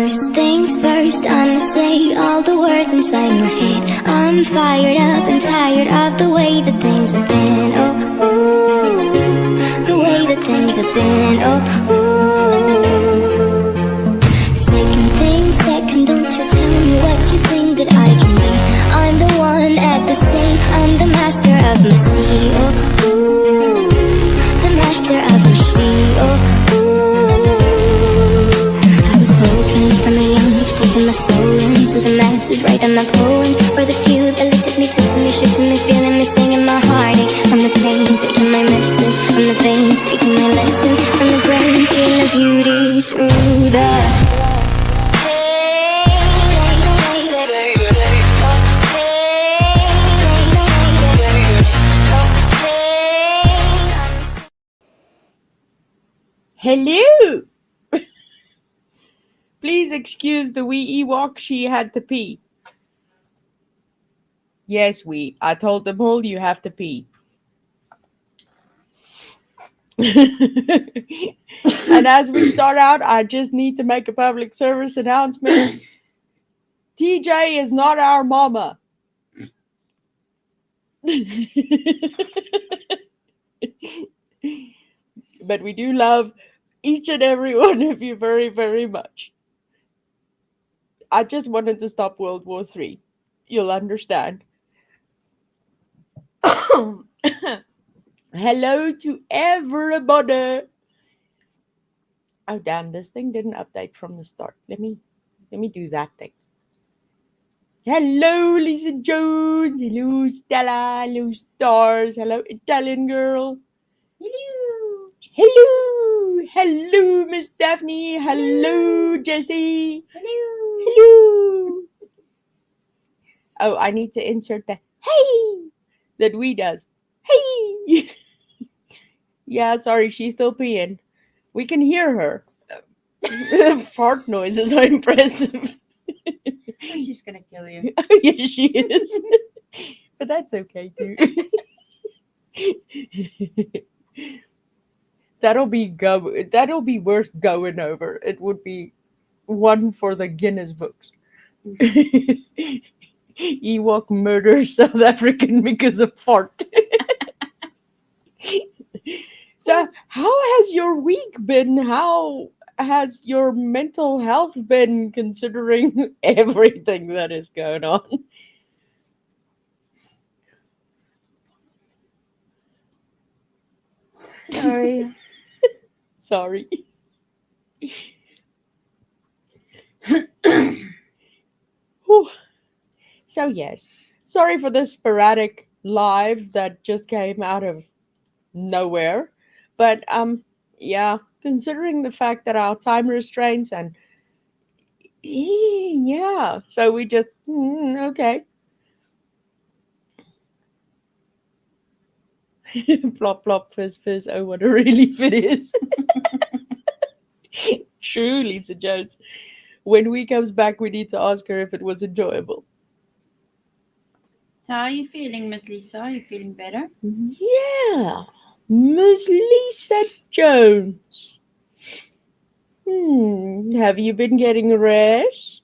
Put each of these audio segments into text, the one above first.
First things first, I'ma say all the words inside my head. I'm fired up and tired of the way that things have been. Oh, ooh, the way that things have been. Oh, ooh. Second thing second, don't you tell me what you think that I can be. I'm the one at the safe, I'm the master of my sea. Oh, ooh, the master of my sea. Oh, from a young age, taking my soul into the masses, writing my poems for the few that looked at me, took to me, shook to me, feeling me, singing my heartache from the pain, taking my message from the veins, speaking my lesson from the brain, seeing the beauty through the Hello! Please excuse the wee Ewok, she had to pee. Yes, I told them all you have to pee. And as we start out, I just need to make a public service announcement. TJ is not our mama. But we do love each and every one of you very, very much. I just wanted to stop World War III. You'll understand. Hello to everybody. Oh damn, this thing didn't update from the start. Let me do that thing. Hello, Lisa Jones. Hello, Stella. Hello, Stars. Hello, Italian girl. Hello. Hello. Hello, Miss Daphne. Hello, Jessie. Hello. Hello. Oh, I need to insert the hey that we does. Hey. Yeah, sorry, she's still peeing. We can hear her. Fart noises are impressive. She's gonna kill you. Yes, she is. But that's okay too. That'll be worth going over. It would be one for the Guinness books. Ewok murders South African because of fart. So, how has your week been? How has your mental health been, considering everything that is going on? Sorry. Sorry. Whew. So yes, sorry for the sporadic live that just came out of nowhere, but yeah, considering the fact that our time restraints and yeah, so we just okay. Plop plop fizz fizz. Oh, what a relief it is. True, Lisa Jones. When we comes back, we need to ask her if it was enjoyable. So how are you feeling, Miss Lisa? Are you feeling better? Yeah, Miss Lisa Jones. Have you been getting rest?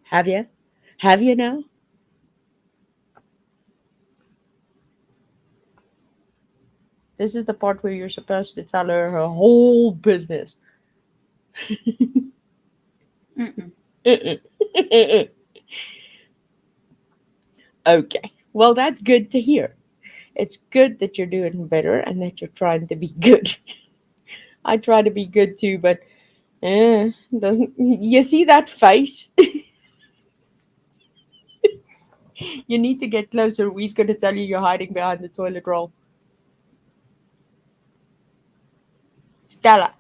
Have you? Have you now? This is the part where you're supposed to tell her her whole business. Okay. Well, that's good to hear. It's good that you're doing better and that you're trying to be good. I try to be good too, but doesn't you see that face? You need to get closer. We's going to tell you you're hiding behind the toilet roll. Stella.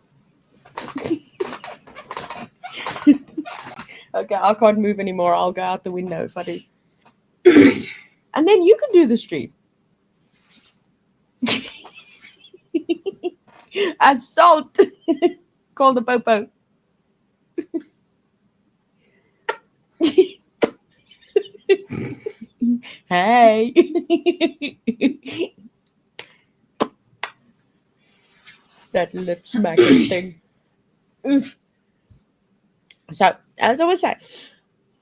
Okay, I can't move anymore. I'll go out the window if I do. And then you can do the stream. Assault. Call the popo. Hey. that lip smacking thing. Oof. So, as I was saying,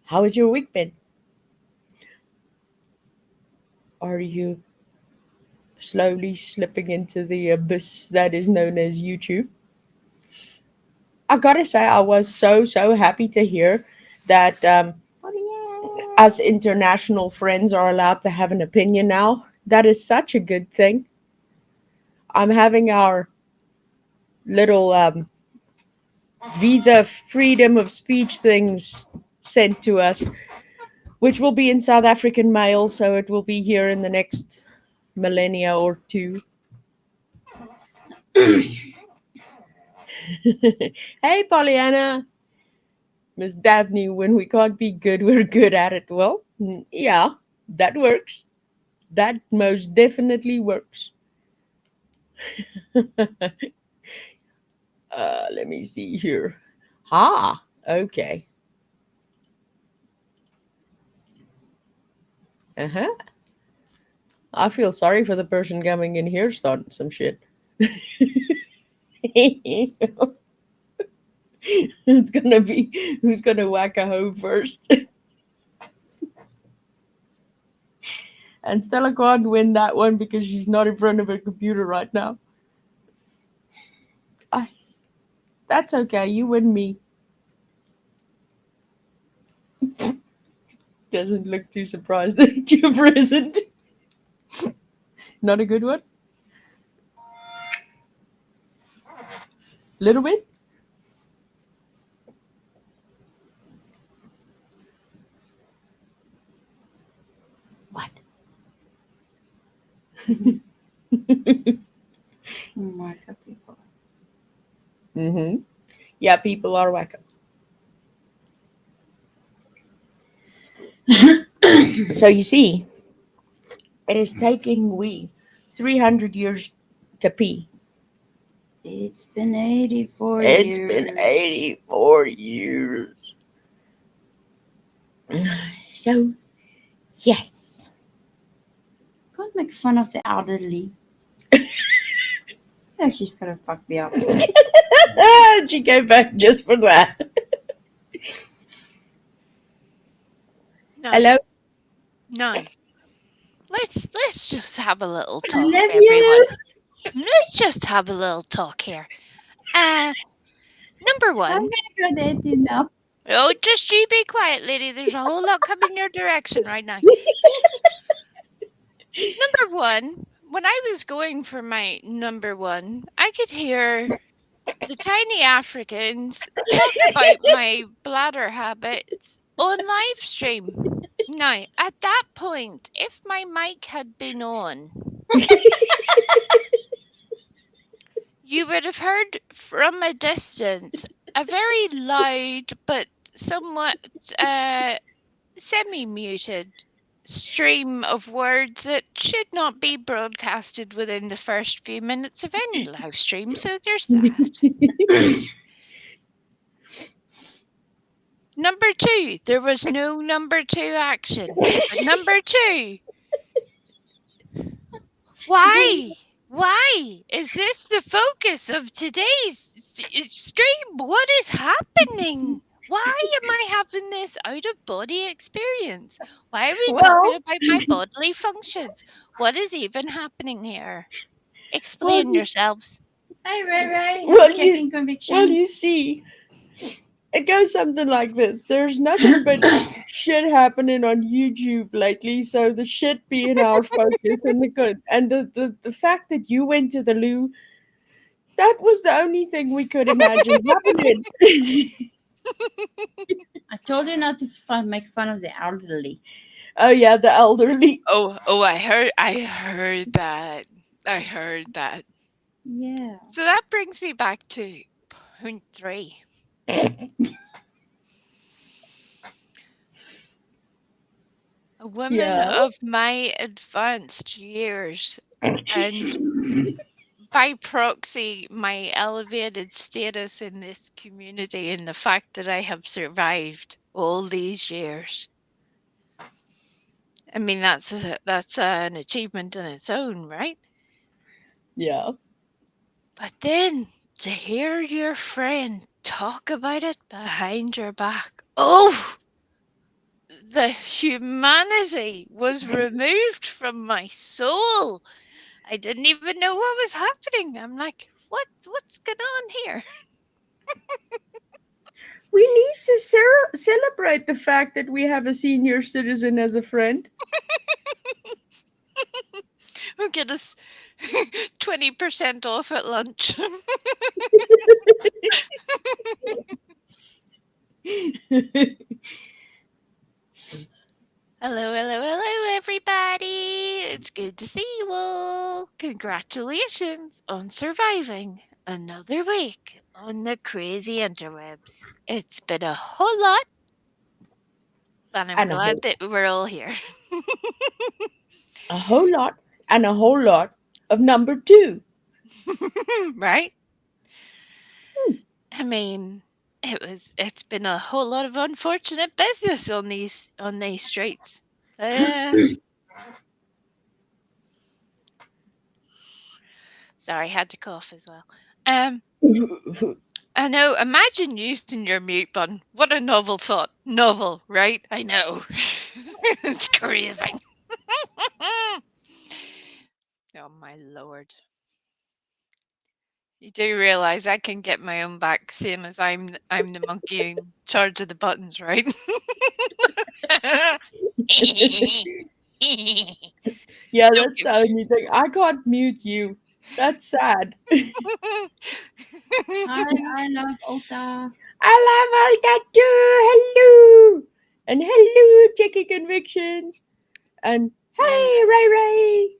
how has your week been? Are you slowly slipping into the abyss that is known as YouTube? I gotta say, I was so happy to hear that Oh us international friends are allowed to have an opinion now. That is such a good thing. I'm having our little visa freedom of speech things sent to us, which will be in South African mail, so it will be here in the next millennia or two. Hey, Pollyanna. Miss Daphne, when we can't be good, we're good at it. Well, yeah, that works. That most definitely works. Let me see here. Ah, okay. Uh huh. I feel sorry for the person coming in here starting some shit. It's gonna be who's gonna whack a hoe first. And Stella can't win that one because she's not in front of her computer right now. I, that's okay. You win me. Doesn't look too surprised that you're present. Not a good one. Little bit. What? my God, people. Mm-hmm. Yeah, people are wacko. So you see, it is taking we 300 years to pee. It's been 84 It's years. been 84 years. So, yes. Can't make fun of the elderly. Yeah, she's gonna fuck me up. She came back just for that. No, Hello? no. Let's just have a little I talk, love everyone. you. Let's just have a little talk here. Number I'm one. gonna go dating now. Oh, just you be quiet, lady. There's a whole lot coming your direction right now. Number one, when I was going for my number one, I could hear the tiny Africans talk about my bladder habits on live stream. Now, at that point, if my mic had been on, you would have heard from a distance a very loud but somewhat semi-muted stream of words that should not be broadcasted within the first few minutes of any live stream. So there's that. Number two, there was no number two action. But number two, why? Why is this the focus of today's stream? What is happening? Why am I having this out of body experience? Why are we talking Well, about my bodily functions? What is even happening here? well, Explain yourselves. Hi, Ray. well, Checking convictions. well, you see, it goes something like this. There's nothing but shit happening on YouTube lately, so the shit being our focus and the good and the fact that you went to the loo, that was the only thing we could imagine happening. I told you not to make fun of the elderly. Oh yeah, the elderly. Oh, I heard that. I heard that. Yeah. So that brings me back to point 3. A woman Yeah. of my advanced years and by proxy my elevated status in this community and the fact that I have survived all these years. I mean that's an achievement in its own, right? Yeah. But then to hear your friend talk about it behind your back, oh, the humanity was removed from my soul. I didn't even know what was happening. I'm like, what's going on here? We need to celebrate the fact that we have a senior citizen as a friend. Who get us 20% off at lunch? Hello, hello, hello, everybody. It's good to see you all. Congratulations on surviving another week on the crazy interwebs. It's been a whole lot, but I'm And glad that we're all here. a whole lot and a whole lot of number 2. Right? I mean, it's been a whole lot of unfortunate business on these streets. Sorry, had to cough as well. I know, imagine using your mute button. What a novel thought. Novel, right? I know. It's crazy. Oh my lord. You do realize I can get my own back, same as I'm the monkey in charge of the buttons, right? Yeah, Don't that's the only thing. I can't mute you. That's sad. I love Ulta. I love all that too. Hello. And hello, Jackie Convictions. And hey, Ray Ray.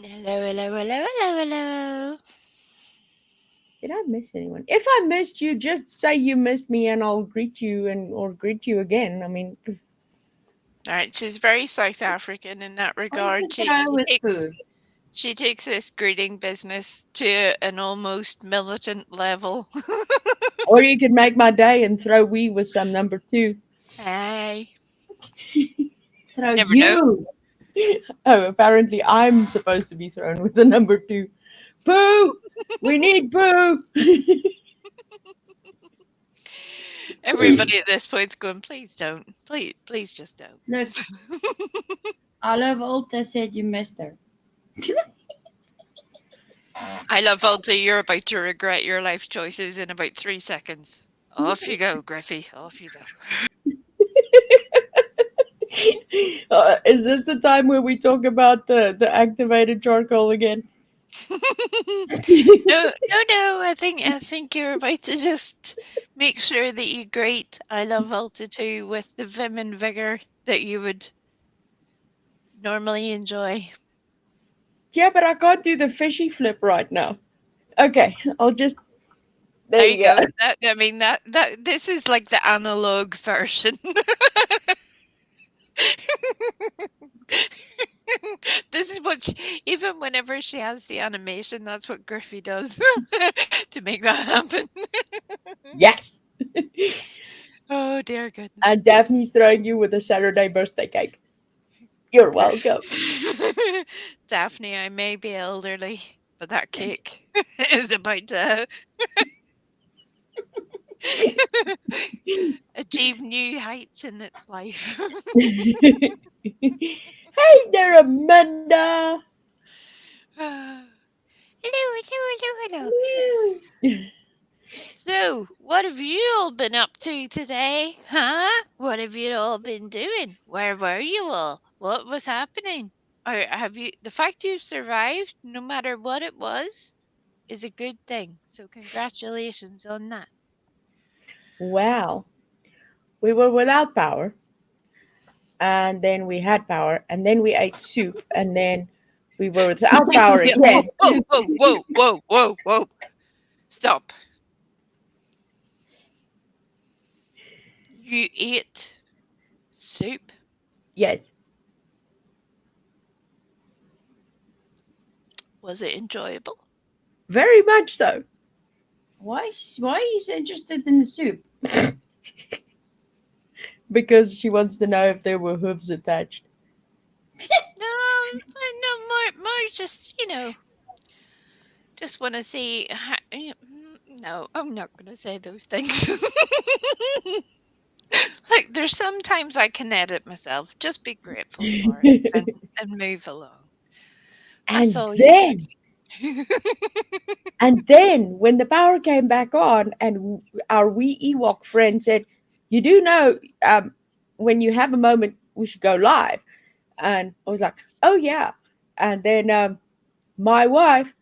Hello, hello, hello, hello, hello. Did I miss anyone? If I missed you, just say you missed me and I'll greet you or greet you again. I mean, All right, she's very South African in that regard. She takes this greeting business to an almost militant level. or you could make my day and throw we with some number 2. Hey. Throw Never you. Oh, apparently I'm supposed to be thrown with the number 2. Pooh! We need Pooh! Everybody at this point's going, please don't. Please just don't. Look, I love Ulta said you missed her. I love Ulta. You're about to regret your life choices in about 3 seconds. Off you go, Griffey. Off you go. Is this the time where we talk about the activated charcoal again? No. I think you're about to just make sure that you grate I love Ulta 2 with the vim and vigor that you would normally enjoy. Yeah, but I can't do the fishy flip right now. Okay, I'll just. There you go. This is like the analog version. This is what even whenever she has the animation, that's what Griffey does to make that happen. Yes! Oh, dear goodness. And Daphne's throwing you with a Saturday birthday cake. You're welcome. Daphne, I may be elderly, but that cake is about to achieve new heights in its life. Hey there, Amanda! Hello. So, what have you all been up to today? Huh? What have you all been doing? Where were you all? What was happening? Or have you the fact you survived, no matter what it was, is a good thing. So congratulations on that. Wow. We were without power. And then we had power. And then we ate soup. And then we were without power again. Whoa. Stop. You ate soup? Yes. Was it enjoyable? Very much so. Why are you so interested in the soup? Because she wants to know if there were hooves attached. No, more just, Just want to say, no, I'm not going to say those things. Like, there's sometimes I can edit myself. Just be grateful for it and move along. That's And all you then, do. and then, when the power came back on, and our wee Ewok friend said, "You do know, when you have a moment, we should go live." And I was like, "Oh yeah." And then my wife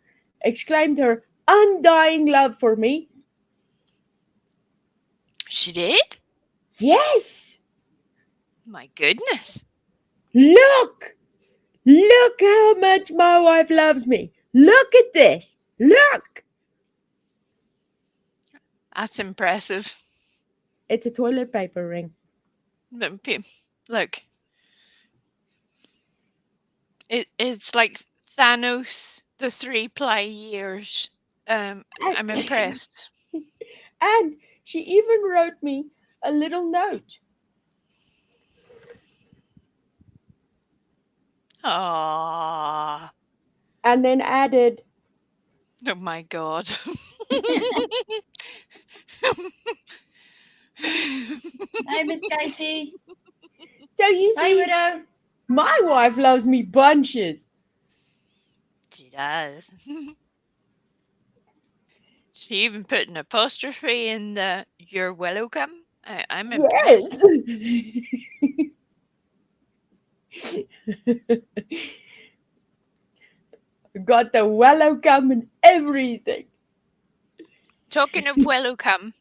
exclaimed her undying love for me. She did? Yes, My goodness. look, look how much my wife loves me. Look at this. Look. That's impressive. It's a toilet paper ring. Look, it's like Thanos, the 3-ply years. I'm impressed. And she even wrote me a little note. Aww. And then added, Oh my god. Hi, Miss Casey. so you Hi, see, Widow. my wife loves me bunches. She does. She even put an apostrophe in the "you're welcome." I'm impressed. Yes. Got the welcome and everything. Talking of welcome,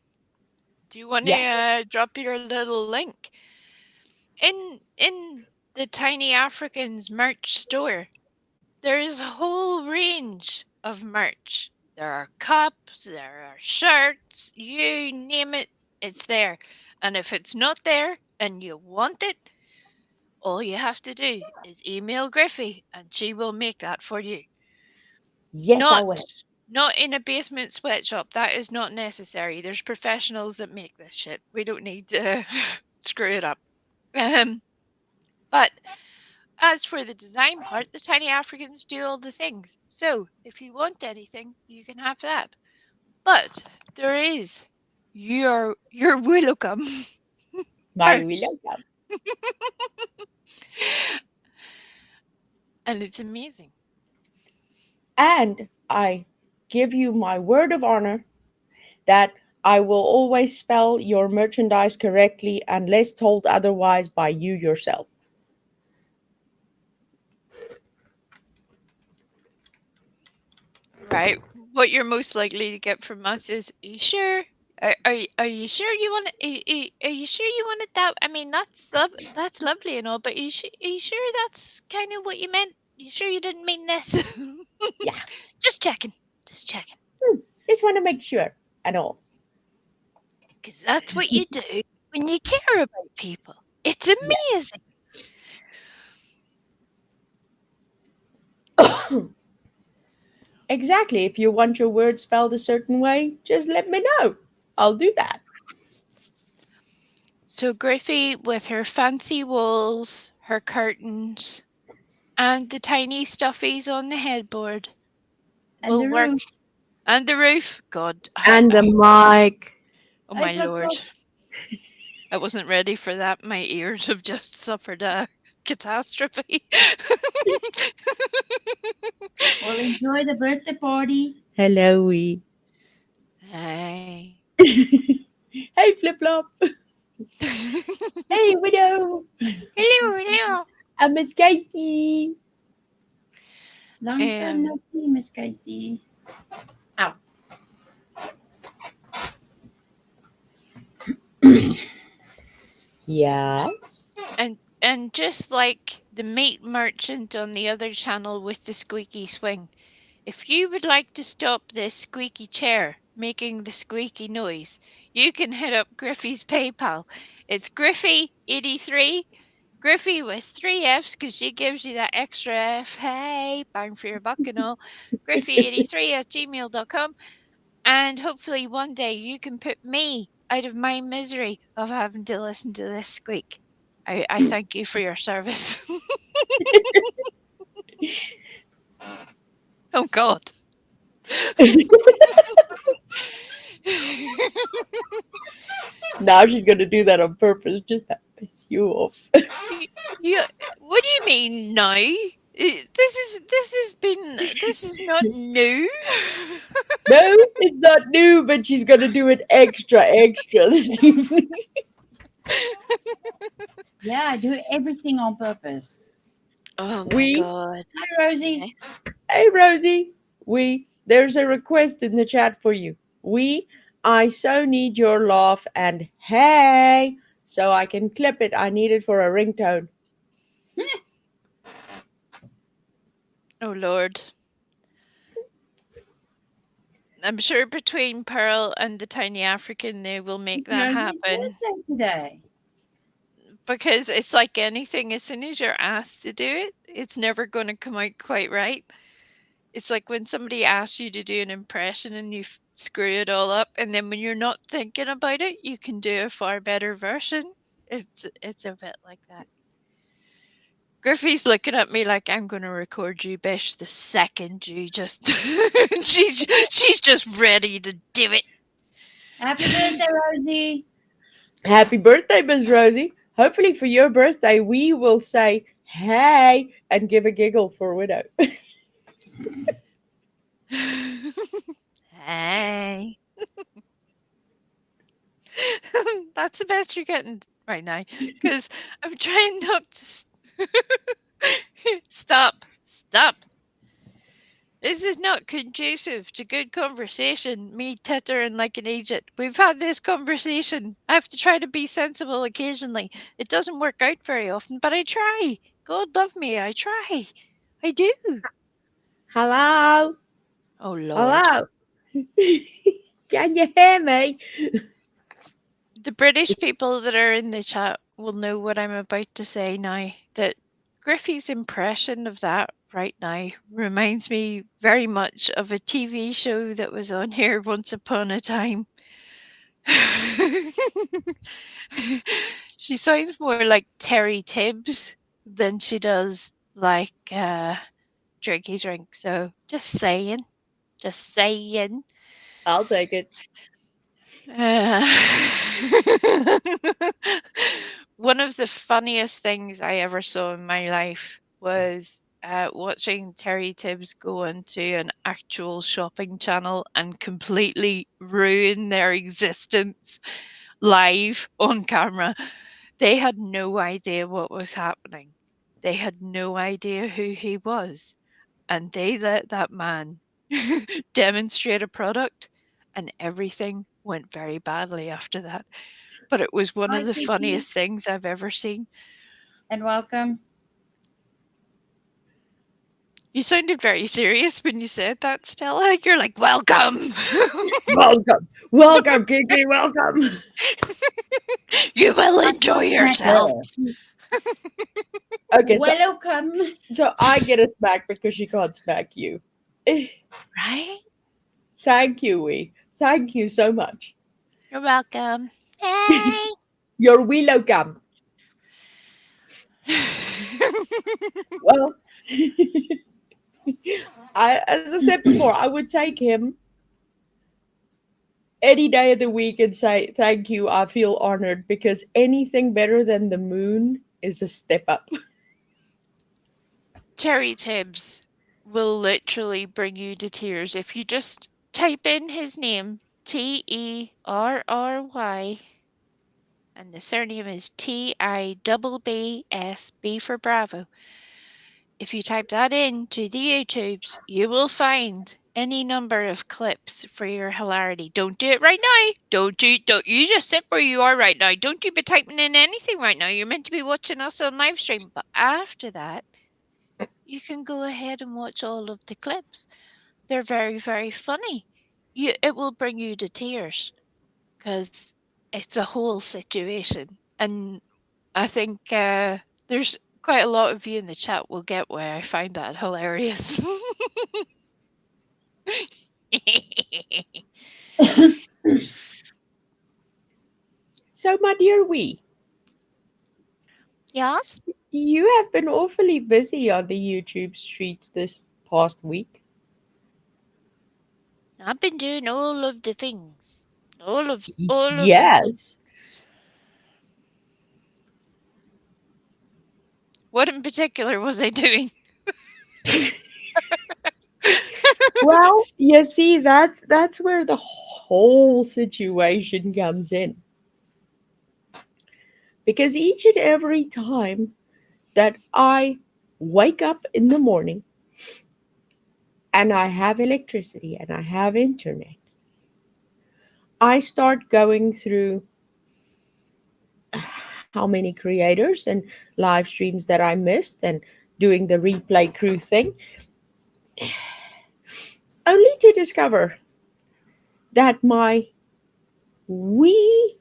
do you want Yeah. to drop your little link in the Tiny Africans merch store? There is a whole range of merch. There are cups, there are shirts, you name it, it's there. And if it's not there and you want it, all you have to do is email Griffy and she will make that for you. Yes, I Not will. not in a basement sweatshop. That is not necessary. There's professionals that make this shit. We don't need to screw it up. But as for the design part, the Tiny Africans do all the things. So if you want anything, you can have that. But there is your welcome My merch, welcome. and it's amazing. And I give you my word of honor that I will always spell your merchandise correctly unless told otherwise by you yourself. Right. What you're most likely to get from us is, "Are you sure? Are you sure you want it? Are you sure you wanted that? I mean, that's lovely and all, but are you sure that's kind of what you meant? You sure you didn't mean this?" Yeah. Just checking. Just checking. Just want to make sure and all. Because that's what you do when you care about people. It's amazing. Exactly. If you want your word spelled a certain way, just let me know. I'll do that. So Griffey, with her fancy walls, her curtains, and the tiny stuffies on the headboard, And will the work. roof. And the roof. God. And the mic. Oh Hi, my Flip lord. Flop. I wasn't ready for that. My ears have just suffered a catastrophe. Well, enjoy the birthday party. Hello, we. Hey. Hey, Flip Flop. Hey, Widow. Hello. I'm Miss Casey. Long time no see, Miss Casey. Ow. Yes. And just like the meat merchant on the other channel with the squeaky swing, if you would like to stop this squeaky chair making the squeaky noise, you can hit up Griffey's PayPal. It's Griffey83, Griffey with 3 F's because she gives you that extra F. Hey, bang for your buck and all. Griffey83 at gmail.com. And hopefully one day you can put me out of my misery of having to listen to this squeak. I thank you for your service. Oh God. Now she's gonna do that on purpose just to piss you off. Y- Yeah, what do you mean now? This is not new. No, it's not new, but she's gonna do it extra this evening. Yeah, I do everything on purpose. Oh my We, god. Hi, Rosie. hey Rosie, there's a request in the chat for you. I so need your laugh and hey, so I can clip it. I need it for a ringtone. Oh lord. I'm sure between Pearl and the tiny African they will make that Rosie's happen. birthday today. Because it's like anything, as soon as you're asked to do it, it's never going to come out quite right. It's like when somebody asks you to do an impression and you screw it all up, and then when you're not thinking about it, you can do a far better version. It's a bit like that. Griffey's looking at me like I'm gonna record you, Bish, the second you just she's just ready to do it. Happy birthday, Rosie. Happy birthday, Miss Rosie. Hopefully for your birthday, we will say hey and give a giggle for Widow. Hey. That's the best you're getting right now. Because I'm trying not to stop. Stop. This is not conducive to good conversation, me tittering like an idiot. We've had this conversation. I have to try to be sensible occasionally. It doesn't work out very often, but I try. God love me, I try. I do. Hello? Oh, Lord. Hello? Can you hear me? The British people that are in the chat will know what I'm about to say now. That Griffey's impression of that right now reminds me very much of a TV show that was on here once upon a time. She sounds more like Terry Tibbs than she does like Drinky Drink. So just saying. Just saying. I'll take it. One of the funniest things I ever saw in my life was watching Terry Tibbs go onto an actual shopping channel and completely ruin their existence live on camera. They had no idea what was happening. They had no idea who he was. And they let that man demonstrate a product, and everything went very badly after that. But it was one Hi, of the Kiki. funniest things I've ever seen. And welcome. You sounded very serious when you said that, Stella. You're like, welcome. Welcome. Welcome, Kiki. Welcome. You will enjoy yourself. Okay, Welcome. so I get a smack because she can't smack you. Right? Thank you, Wee. Thank you so much. You're welcome. Hey. You're welcome. Well, as I said before, I would take him any day of the week and say thank you. I feel honored because anything better than the moon is a step up. Terry Tibbs will literally bring you to tears if you just type in his name, Terry, and the surname is Tibbs, B for Bravo. If you type that into the YouTubes, you will find any number of clips for your hilarity. Don't do it right now. Don't you just sit where you are right now. Don't you be typing in anything right now. You're meant to be watching us on live stream. But after that, you can go ahead and watch all of the clips. They're very, very funny. It will bring you to tears because it's a whole situation. And I think there's quite a lot of you in the chat will get why I find that hilarious. So, my dear Wee, Yes? you have been awfully busy on the YouTube streets this past week. I've been doing all of the things. All of the things. Yes. What in particular was I doing? Well, you see, that's where the whole situation comes in. Because each and every time that I wake up in the morning and I have electricity and I have internet, I start going through how many creators and live streams that I missed and doing the replay crew thing, only to discover that my wee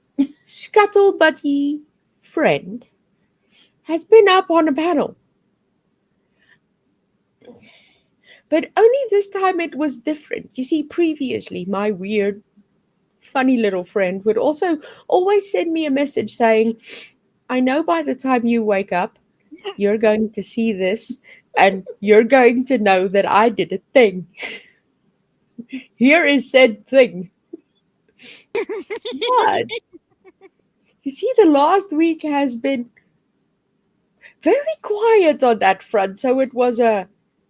scuttlebutty friend has been up on a panel. But only this time it was different. You see, previously, my weird, funny little friend would also always send me a message saying, I know by the time you wake up, you're going to see this and you're going to know that I did a thing. Here is said thing. But you see, the last week has been very quiet on that front. So it was a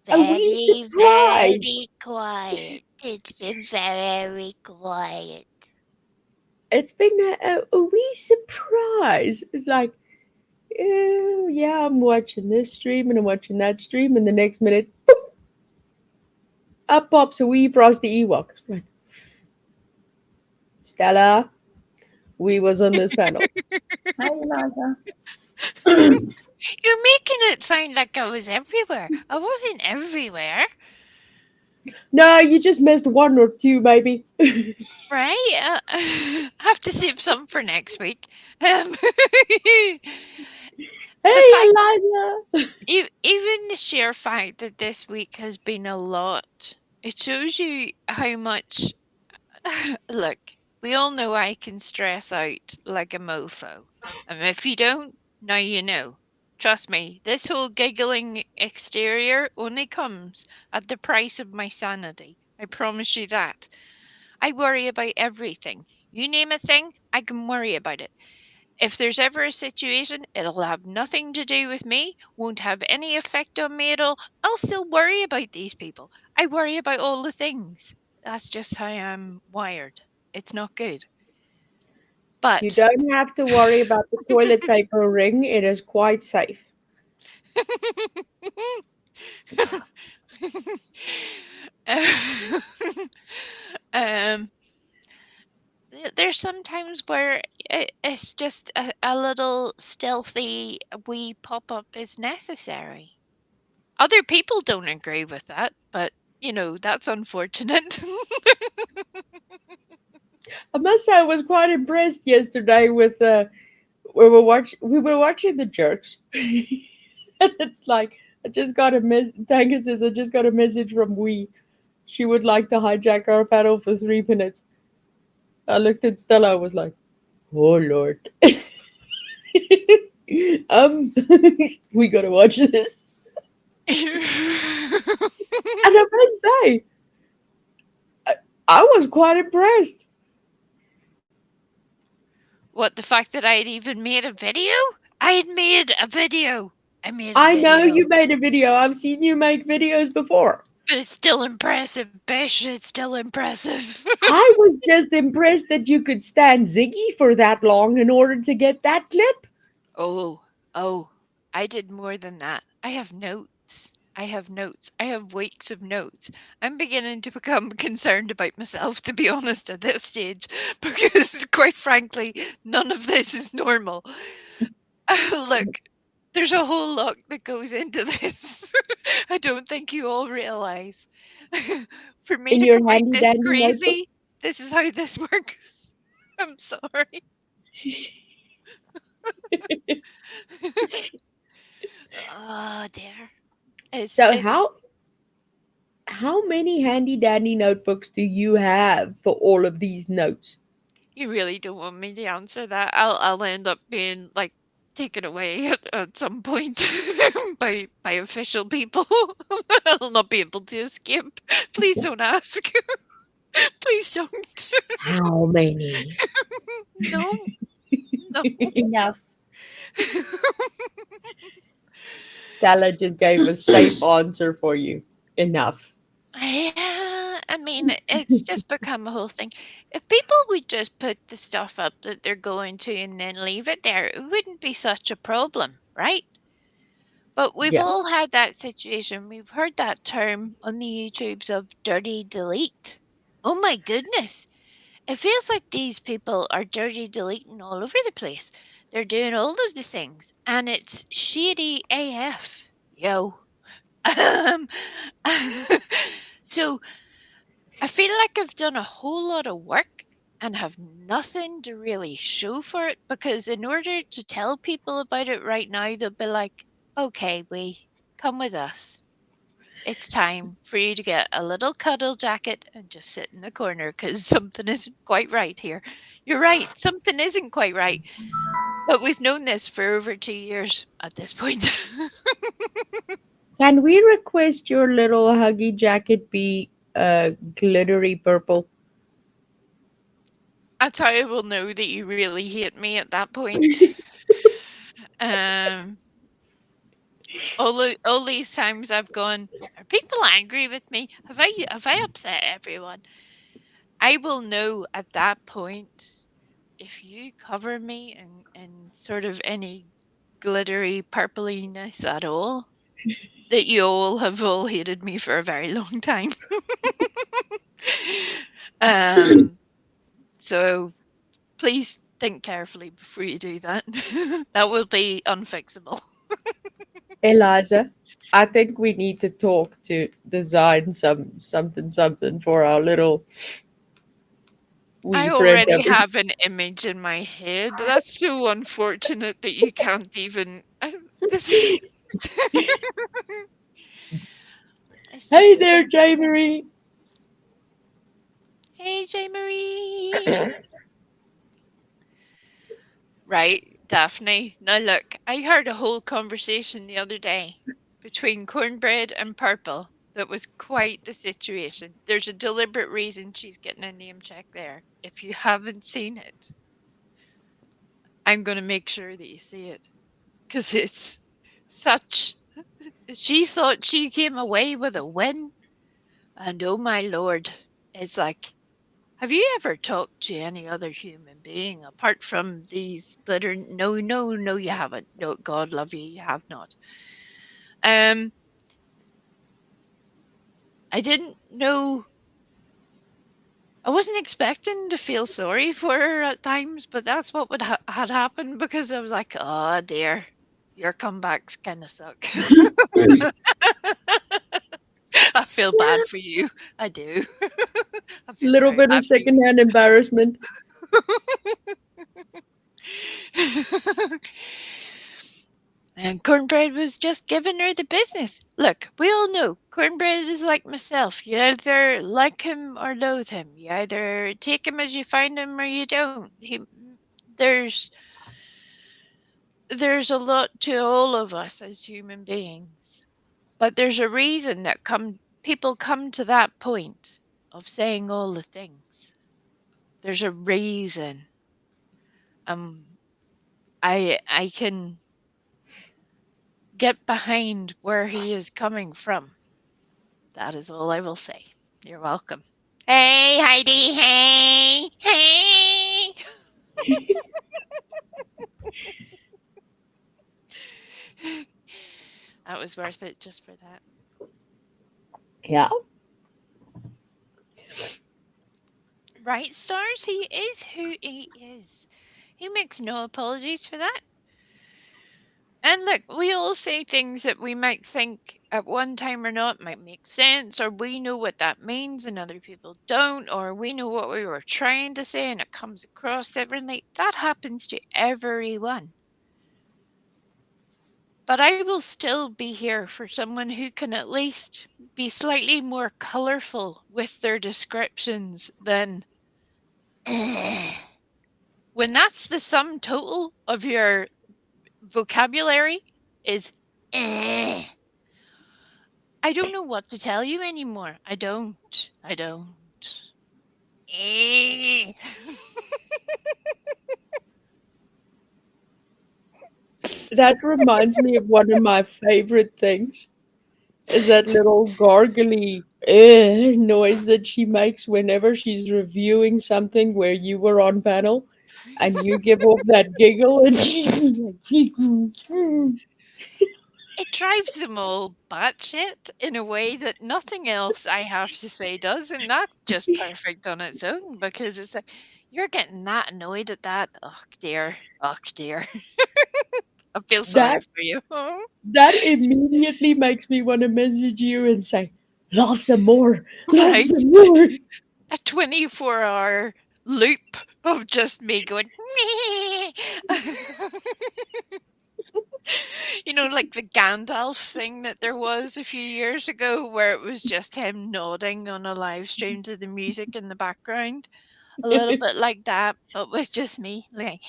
wee surprise. Very quiet. It's been very quiet. It's been a wee surprise. It's like, yeah, I'm watching this stream and I'm watching that stream, and the next minute, boom, up pops a wee frosty Ewok. It's like, Stella, we was on this panel. Hi, Eliza. You're making it sound like I was everywhere. I wasn't everywhere. No, you just missed one or two, maybe. Right? I have to save some for next week. Hey, fact- Eliza. Even the sheer fact that this week has been a lot, it shows you how much. Look, we all know I can stress out like a mofo. And if you don't, now you know. Trust me, this whole giggling exterior only comes at the price of my sanity. I promise you that. I worry about everything. You name a thing, I can worry about it. If there's ever a situation, it'll have nothing to do with me, won't have any effect on me at all. I'll still worry about these people. I worry about all the things. That's just how I'm wired. It's not good. But You don't have to worry about the toilet paper ring. It is quite safe. um, there's sometimes where it's just a little stealthy wee pop-up is necessary. Other people don't agree with that, but that's unfortunate. I must say, I was quite impressed yesterday with we were watching the Jerks, and it's like I just got a Tanka says I just got a message from Wee. She would like to hijack our panel for 3 minutes. I looked at Stella. I was like, "Oh Lord, we gotta watch this." And I must say, I was quite impressed. What, the fact that I had even made a video? I had made a video. I know you made a video. I've seen you make videos before. But it's still impressive, Bish. It's still impressive. I was just impressed that you could stand Ziggy for that long in order to get that clip. Oh, I did more than that. I have notes. I have weeks of notes. I'm beginning to become concerned about myself, to be honest, at this stage, because quite frankly, none of this is normal. Look, there's a whole lot that goes into this. I don't think you all realize. For me In to your come out handy this dandy crazy, notebook? this is how this works. I'm sorry. Oh dear. So how many handy dandy notebooks do you have for all of these notes? You really don't want me to answer that. I'll end up being like taken away at some point by official people. I'll not be able to escape. Please don't ask. Please don't. How many? No, no. Enough. Stella just gave a safe answer for you. Enough. Yeah, I mean, it's just become a whole thing. If people would just put the stuff up that they're going to and then leave it there, it wouldn't be such a problem, right? But we've Yeah. all had that situation. We've heard that term on the YouTubes of dirty delete. Oh my goodness. It feels like these people are dirty deleting all over the place. They're doing all of the things, and it's shady AF. Yo. Um, so I feel like I've done a whole lot of work and have nothing to really show for it, because in order to tell people about it right now, they'll be like, okay, we come with us. It's time for you to get a little cuddle jacket and just sit in the corner because something isn't quite right here. You're right, something isn't quite right. But we've known this for over 2 years at this point. Can we request your little huggy jacket be glittery purple? That's how I will know that you really hate me at that point. Um, all these times I've gone, are people angry with me? Have I upset everyone? I will know at that point, if you cover me in sort of any glittery purpliness at all, that you all have all hated me for a very long time. um, so please think carefully before you do that. That will be unfixable. Eliza, I think we need to talk to design something for our little I wee friend. already have an image in my head. That's so unfortunate that you can't even. This is. It's Hey just a there, thing. J. Marie. Hey, J. Marie. Right, Daphne. Now look, I heard a whole conversation the other day between Cornbread and Purple that was quite the situation. There's a deliberate reason she's getting a name check there. If you haven't seen it, I'm going to make sure that you see it, because it's such. She thought she came away with a win, and oh my lord, it's like, have you ever talked to any other human being apart from these that are no, no, no, you haven't. No, God love you, you have not. Um, I didn't know. I wasn't expecting to feel sorry for her at times, but that's what had happened, because I was like, oh dear, your comebacks kind of suck. I feel bad for you. I do. I feel Little very bit of bad for you. secondhand embarrassment. And Cornbread was just giving her the business. Look, we all know Cornbread is like myself. You either like him or loathe him. You either take him as you find him or you don't. There's there's a lot to all of us as human beings. But there's a reason that people come to that point of saying all the things. There's a reason. Um I can get behind where he is coming from. That is all I will say. You're welcome. Hey, Heidi. Hey. Hey. That was worth it just for that. Yeah. Right, Stars? He is who he is. He makes no apologies for that. And look, we all say things that we might think at one time or not might make sense, or we know what that means and other people don't, or we know what we were trying to say and it comes across differently. That happens to everyone. But I will still be here for someone who can at least be slightly more colorful with their descriptions than when that's the sum total of your vocabulary is I don't know what to tell you anymore. I don't. Eh. That reminds me of one of my favorite things is that little gargly noise that she makes whenever she's reviewing something where you were on panel and you give off that giggle and she's like, It drives them all batshit in a way that nothing else I have to say does, and that's just perfect on its own because it's like you're getting that annoyed at that. Oh dear, oh dear. I feel sorry that for you. that immediately makes me want to message you and say, love some more, love Right? some more. A 24-hour loop of just me going. Like the Gandalf thing that there was a few years ago where it was just him nodding on a live stream to the music in the background. A little bit like that, but with just me, like,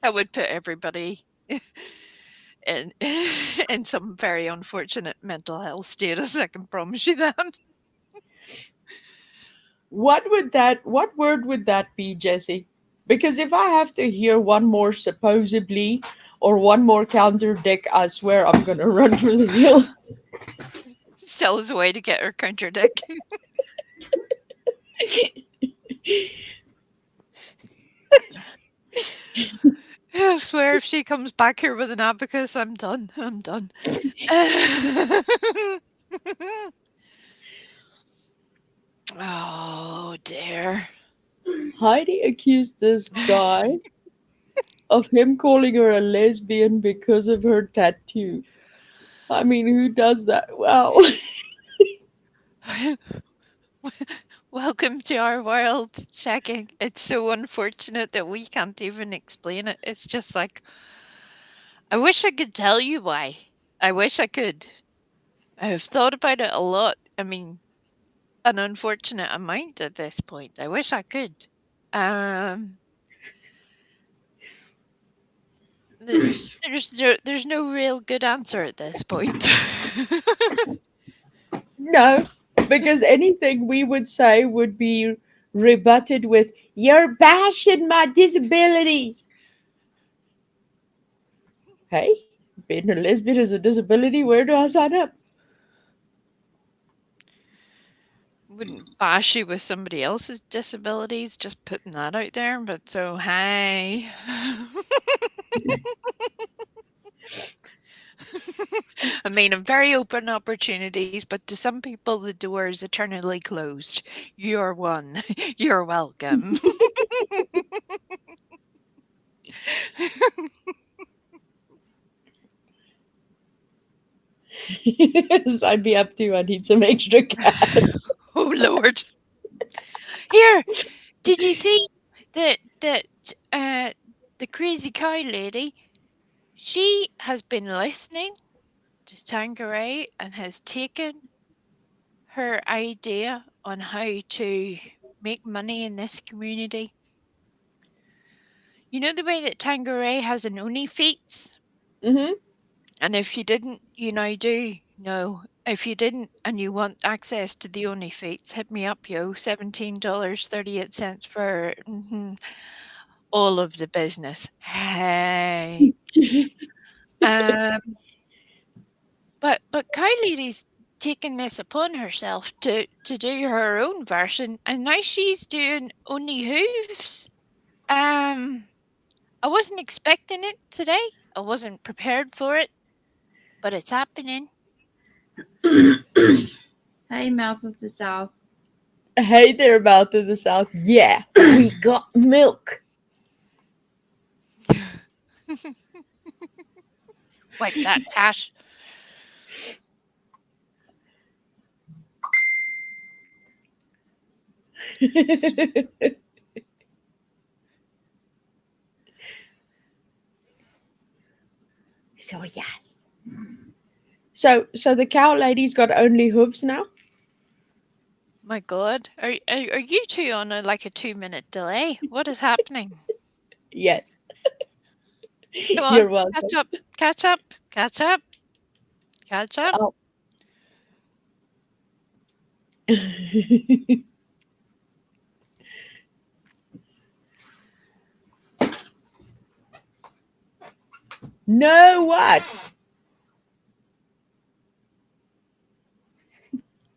that would put everybody in in some very unfortunate mental health status. I can promise you that. What word would that be, Jesse? Because if I have to hear one more supposedly or one more counter dick, I swear I'm gonna run for the hills. Still is a way to get her counter dick. I swear if she comes back here with an abacus, I'm done. I'm done. Oh dear. Heidi accused this guy of him calling her a lesbian because of her tattoo. I mean, who does that? Wow. Welcome to our world, checking. It's so unfortunate that we can't even explain it. It's just like, I wish I could tell you why. I wish I could. I have thought about it a lot. I mean, an unfortunate amount at this point. I wish I could. Um, there's no real good answer at this point. No, because anything we would say would be rebutted with, you're bashing my disabilities. Hey, being a lesbian is a disability. Where do I sign up? Wouldn't bash you with somebody else's disabilities, just putting that out there. But so, hey. I mean, very open opportunities, but to some people, the door is eternally closed. You're one. You're welcome. Sign me up too. I need some extra cash. Oh, Lord. Here, did you see that the crazy cow lady? She has been listening to Tanqueray and has taken her idea on how to make money in this community. You know the way that Tanqueray has an OnlyFeeds? Mm-hmm. And if you didn't, you now do. No, if you didn't and you want access to the OnlyFeeds, hit me up, yo. $17.38 for all of the business. Hey. Um, but Cow Lady's taken this upon herself to do her own version, and now she's doing Only Hooves. I wasn't expecting it today. I wasn't prepared for it, but it's happening. Hey, Mouth of the South. Hey there, mouth of the south. Yeah, we got milk. Wipe that, Tash. So yes. So the cow lady's got only hooves now. My God, are you two on a 2-minute delay? What is happening? Yes, Come on, you're welcome. catch up, catch up, catch up, catch up. Oh, No, what?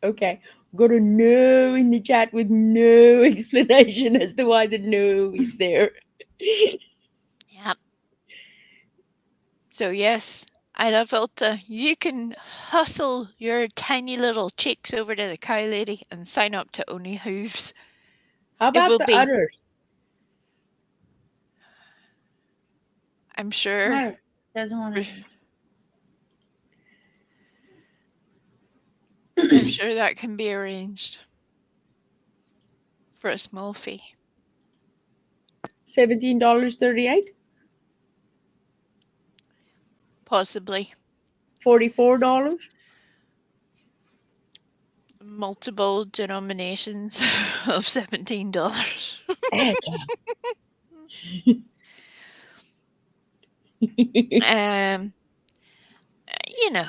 Okay. Got a no in the chat with no explanation as to why the no is there. Yep. So yes, I love Ulta. You can hustle your tiny little cheeks over to the cow lady and sign up to Oni Hooves. How It about will the be, others? I'm sure. No, doesn't want to. I'm sure that can be arranged for a small fee. $17.38? Possibly. $44? Multiple denominations of $17. Okay. um, you know,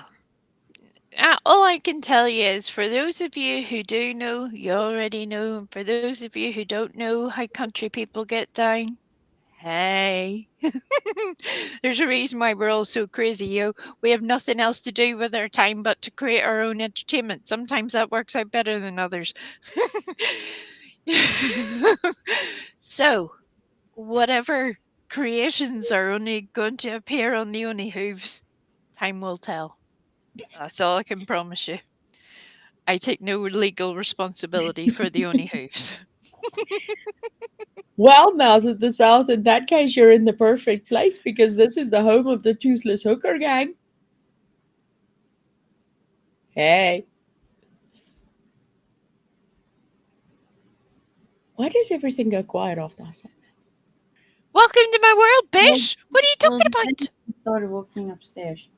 all I can tell you is for those of you who do know, you already know. And for those of you who don't know how country people get down, hey. There's a reason why we're all so crazy, yo. We have nothing else to do with our time but to create our own entertainment. Sometimes that works out better than others. So, whatever creations are only going to appear on the Oni Hooves, time will tell. That's all I can promise you. I take no legal responsibility for the Oni Hooves. Well, Mouth of the South, in that case, you're in the perfect place because this is the home of the Toothless Hooker Gang. Hey. Why does everything go quiet after I say that? Welcome to my world, Bish. What are you talking Well, then about? he started walking upstairs.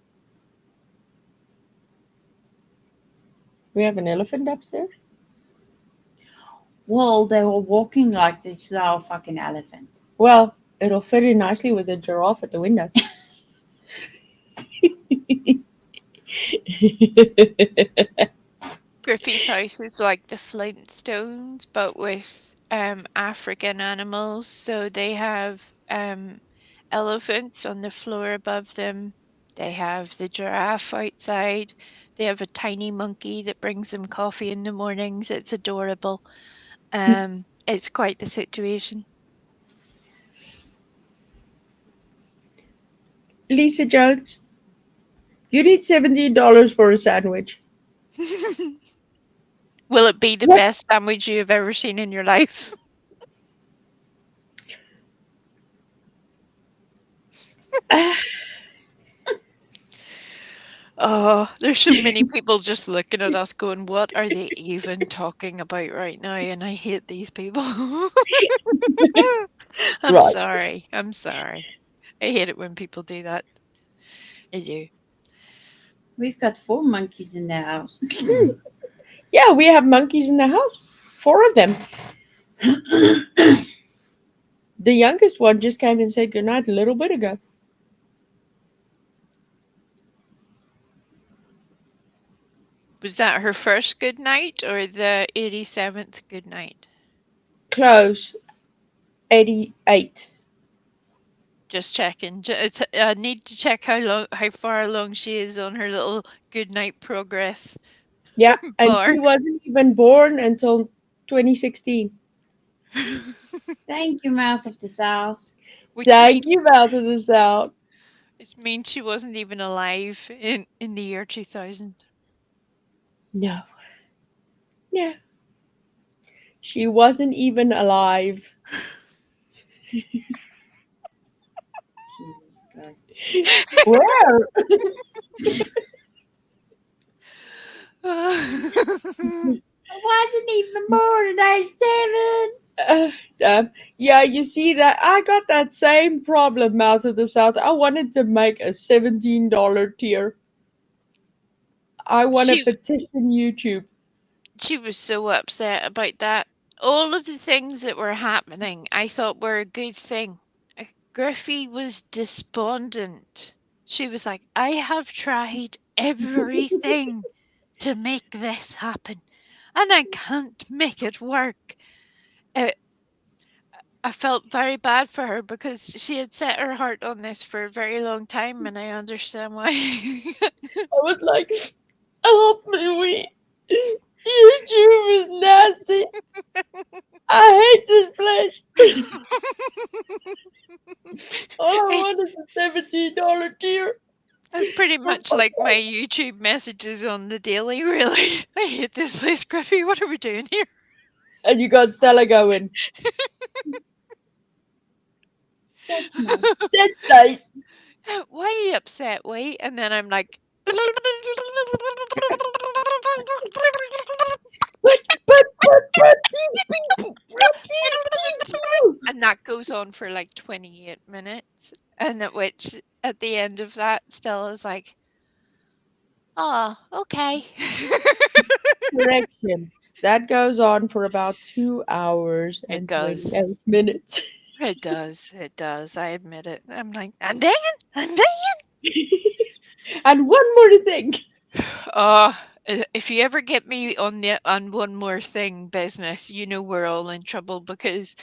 We have an elephant upstairs? Well, they were walking like these little fucking elephants. Well, it'll fit in nicely with the giraffe at the window. Griffey's house is like the Flintstones, but with African animals. So they have elephants on the floor above them. They have the giraffe outside. They have a tiny monkey that brings them coffee in the mornings. It's adorable. It's quite the situation. Lisa Jones, you need $17 for a sandwich. Will it be the What? best sandwich you have ever seen in your life? Oh, there's so many people just looking at us going, what are they even talking about right now? And I hate these people. I'm Right. sorry. I'm sorry. I hate it when people do that. I do. We've got 4 monkeys in the house. Yeah, we have monkeys in the house. 4 of them. The youngest one just came and said goodnight a little bit ago. Was that her first good night or the 87th good night? Close. 88. Just checking. I need to check how far along she is on her little good night progress. Yeah, and bar. she wasn't even born until 2016. Thank you, Mouth of the South. Thank you, Mouth of the South. It means she wasn't even alive in the year 2000. No. No. She wasn't even alive. Jesus Christ. Where? I wasn't even born at age 7. Yeah, you see that I got that same problem, Mouth of the South. I wanted to make a $17 tier. I want to petition YouTube. She was so upset about that. All of the things that were happening, I thought were a good thing. Griffey was despondent. She was like, I have tried everything to make this happen. and I can't make it work. Uh, I felt very bad for her because she had set her heart on this for a very long time, and I understand why. I was like, help me, we. YouTube is nasty. I hate this place. All I It- want is a $17 tier. It's pretty much like my YouTube messages on the daily, really. I hate this place, Griffey. What are we doing here? And you got Stella going, That's nice. that's nice. Why are you upset? Wait. And then I'm like, and that goes on for like 28 minutes. And at which, at the end of that, Stella's like, oh, okay. Correction. That goes on for about 2 hours It and does. 28 minutes. It does. It does. I admit it. I'm like, and then, and then. And one more thing. Oh, if you ever get me on one more thing business, you know we're all in trouble because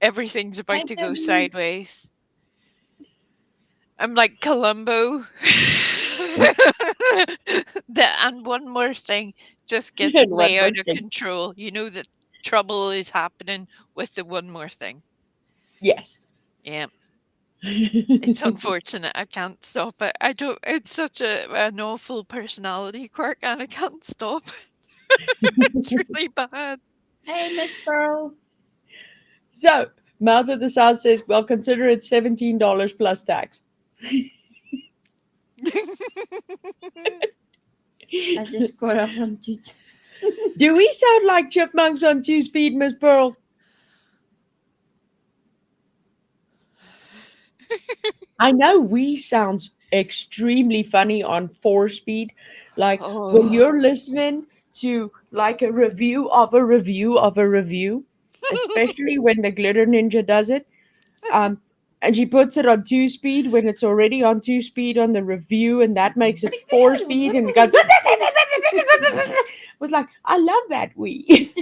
everything's about to go sideways. I'm like Columbo. And one more thing just gets And one way more out of thing. control. You know that trouble is happening with the one more thing. Yes. Yeah. It's unfortunate. I can't stop it. I don't. It's such an awful personality quirk, and I can't stop. It's really bad. Hey, Miss Pearl. So, Mouth of the South says, well, consider it $17 plus tax. I just got up on Twitter. Do we sound like chipmunks on 2-speed, Miss Pearl? I know we sounds extremely funny on 4-speed. Like when Oh, you're listening to like a review of a review of a review, especially when the Glitter Ninja does it. And she puts it on 2-speed when it's already on 2-speed on the review, and that makes it 4-speed, and it goes. Was like, I love that we.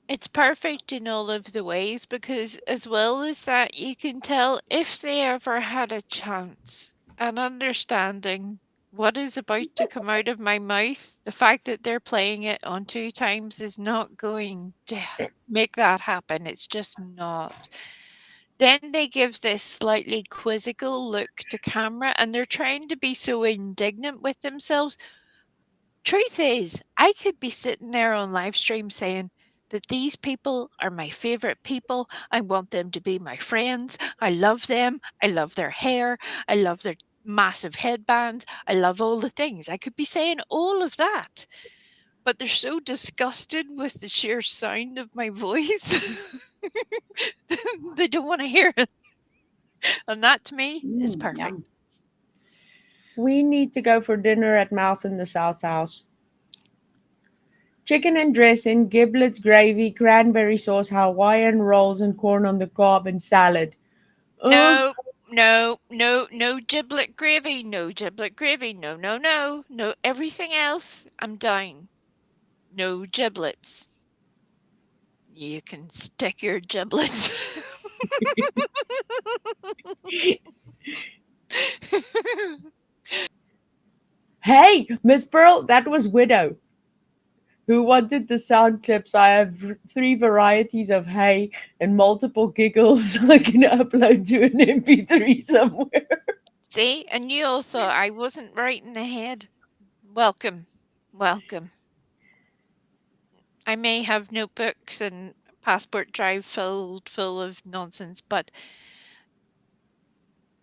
it's perfect in all of the ways because, as well as that, you can tell if they ever had a chance and understanding what is about to come out of my mouth. The fact that they're playing it on 2 times is not going to make that happen. It's just not. Then they give this slightly quizzical look to camera and they're trying to be so indignant with themselves. Truth is, I could be sitting there on live stream saying that these people are my favorite people. I want them to be my friends. I love them. I love their hair. I love their massive headbands. I love all the things. I could be saying all of that. But they're so disgusted with the sheer sound of my voice. They don't want to hear it. And that to me is perfect. Yum. We need to go for dinner at Mouth in the South House. Chicken and dressing, giblets, gravy, cranberry sauce, Hawaiian rolls, and corn on the cob and salad. No, no giblet gravy, no giblet gravy, no, everything else, I'm down. No giblets. You can stick your giblets. Hey, Miss Pearl, that was Widow who wanted the sound clips. I have 3 varieties of hey and multiple giggles I can upload to an MP3 somewhere. See, and you all thought I wasn't right in the head. Welcome, welcome. I may have notebooks and passport drive filled full of nonsense, but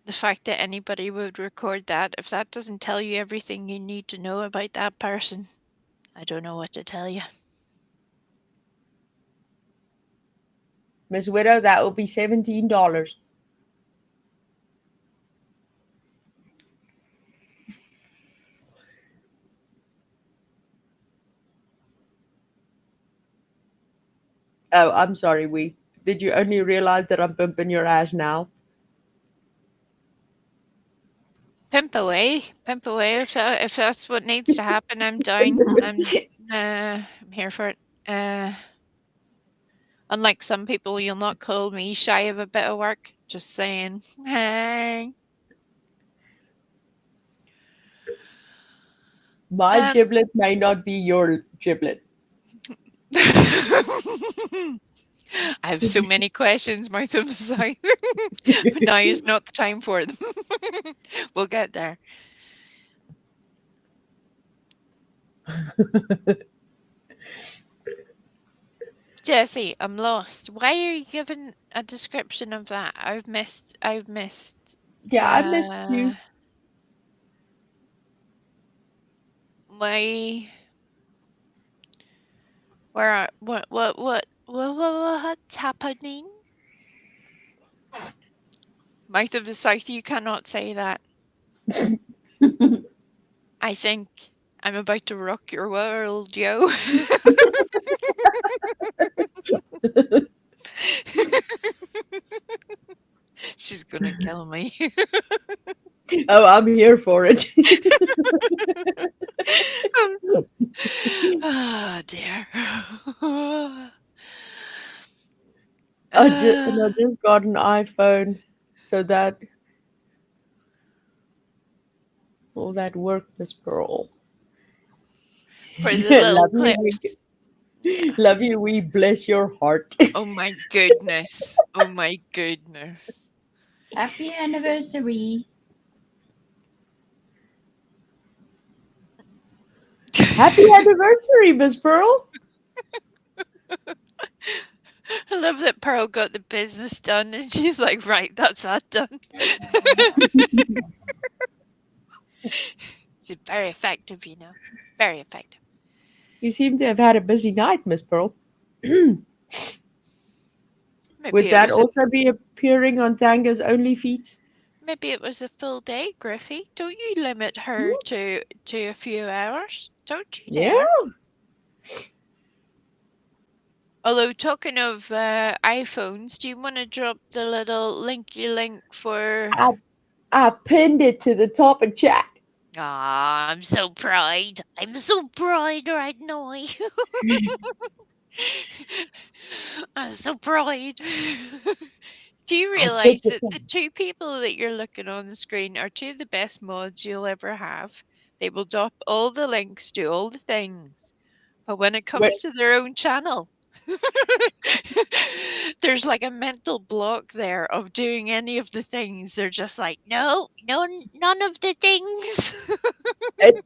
the fact that anybody would record that, if that doesn't tell you everything you need to know about that person, I don't know what to tell you. Miss Widow, that will be $17. Oh, I'm sorry, we. Did you only realize that I'm pimping your ass now? Pimp away. Pimp away. If that's what needs to happen, I'm down. I'm here for it. Unlike some people, you'll not call me shy of a bit of work. Just saying. Hey. My Um, giblet may not be your giblet. I have so many questions, mouth of the south. But now is not the time for them. We'll get there. Jesse, I'm lost. Why are you giving a description of that? I've missed. Yeah, I missed you. My where what's happening? Mouth of the South, you cannot say that. I think I'm about to rock your world, yo. She's gonna kill me. Oh, I'm here for it. Oh dear. And I just got an iPhone, so that all that work, Miss Pearl. For the little Love you, clips. love you. We bless your heart. Oh my goodness. Oh my goodness. Happy anniversary. Happy anniversary, Miss Pearl. I love that Pearl got the business done and she's like, right, that's that done. It's very effective, you know. Very effective. You seem to have had a busy night, Miss Pearl. Maybe Would it that was also be appearing on Tango's Only Feet? maybe it was a full day, Griffey. Don't you limit her to a few hours. Don't you dare. Yeah. Although talking of iPhones, do you want to drop the little linky link for I pinned it to the top of chat. Ah, I'm so proud. I'm so proud right now. I'm so proud. Do you realize that the two people that you're looking on the screen are two of the best mods you'll ever have? They will drop all the links to all the things. But when it comes to their own channel, there's like a mental block there of doing any of the things. They're just like, no, none of the things.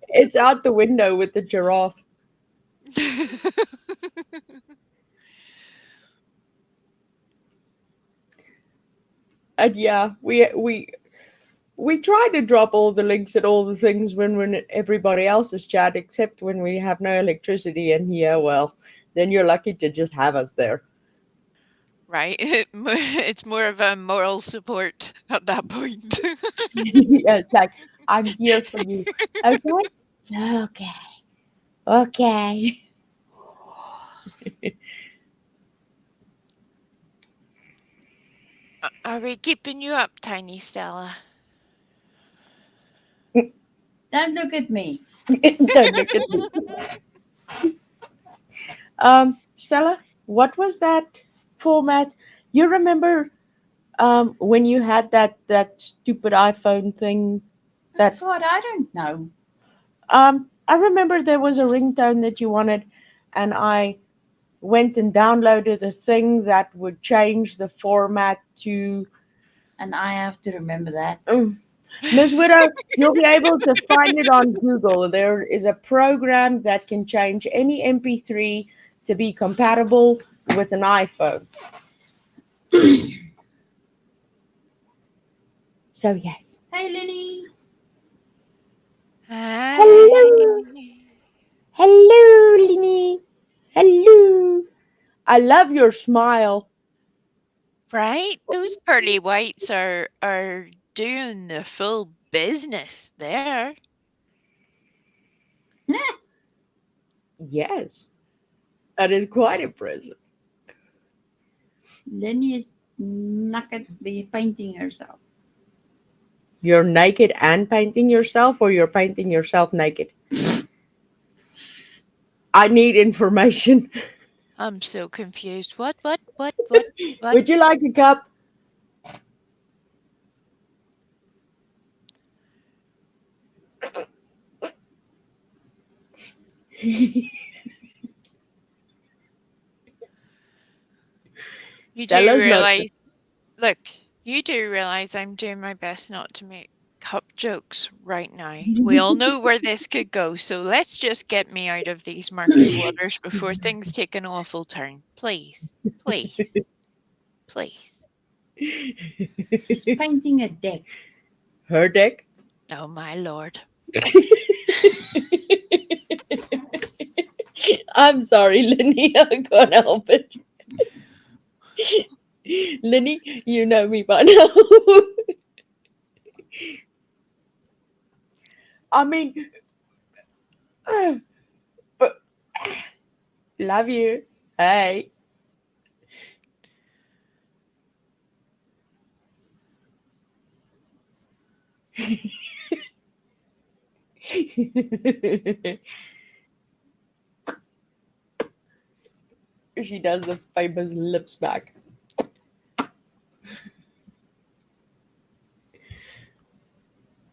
It's out the window with the giraffe. And yeah, we try to drop all the links and all the things when everybody else is chat, except when we have no electricity in here. Well, then you're lucky to just have us there. Right? It's more of a moral support at that point. Yeah, it's like, I'm here for you. Okay? Okay. Okay. Are we keeping you up, Tiny Stella? Don't look at me. Don't look at me. Stella, what was that format? You remember when you had that stupid iPhone thing? That God, I don't know. I remember there was a ringtone that you wanted, and I went and downloaded a thing that would change the format to. And I have to remember that. Miss Widow, you'll be able to find it on Google. There is a program that can change any MP3 to be compatible with an iPhone. So, yes. Hey, Lenny. Hi. Hello. Hello, Linny. Hello. I love your smile. Right? Those pearly whites are doing the full business there. Yes. That is quite impressive. Lenny is knackered painting herself. You're naked and painting yourself, or you're painting yourself naked? I need information. I'm so confused. What? Would you like a cup? You do Stella's not. realize, look, you do realize I'm doing my best not to make cup jokes right now. We all know where this could go, so let's just get me out of these murky waters before things take an awful turn. Please, please, please. She's painting a deck. Her deck? Oh my lord. I'm sorry, Lenny. I can't help it. Lenny, you know me by now. I mean, but love you. Hey. She does the famous lips back.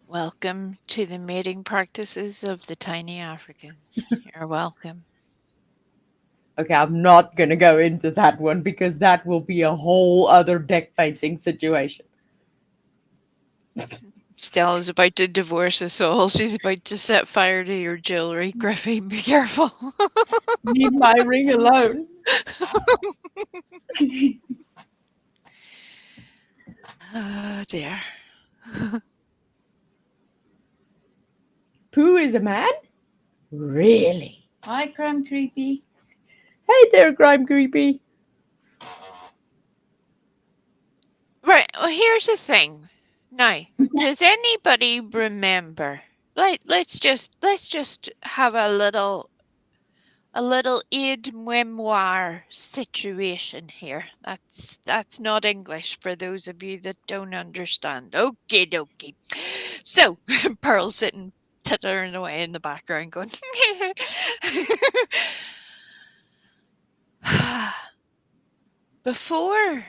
Welcome to the mating practices of the tiny Africans. You're welcome. Okay, I'm not gonna go into that one because that will be a whole other deck painting situation. Stella's about to divorce us all. She's about to set fire to your jewelry. Griffey, be careful. Leave my ring alone. Oh dear. Pooh is a man? Really? Hi, Crime Creepy. Hey there, Grime Creepy. Right, well here's the thing. Now, does anybody remember? Let's just have a little aide memoir situation here. That's not English for those of you that don't understand. Okie dokie. So Pearl's sitting tittering away in the background going before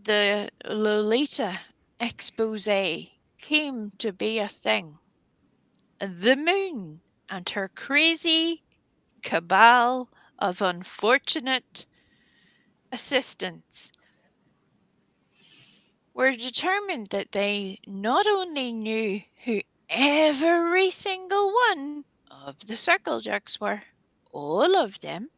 the Lolita expose came to be a thing, the moon and her crazy cabal of unfortunate assistants were determined that they not only knew who every single one of the Circlejacks were, all of them.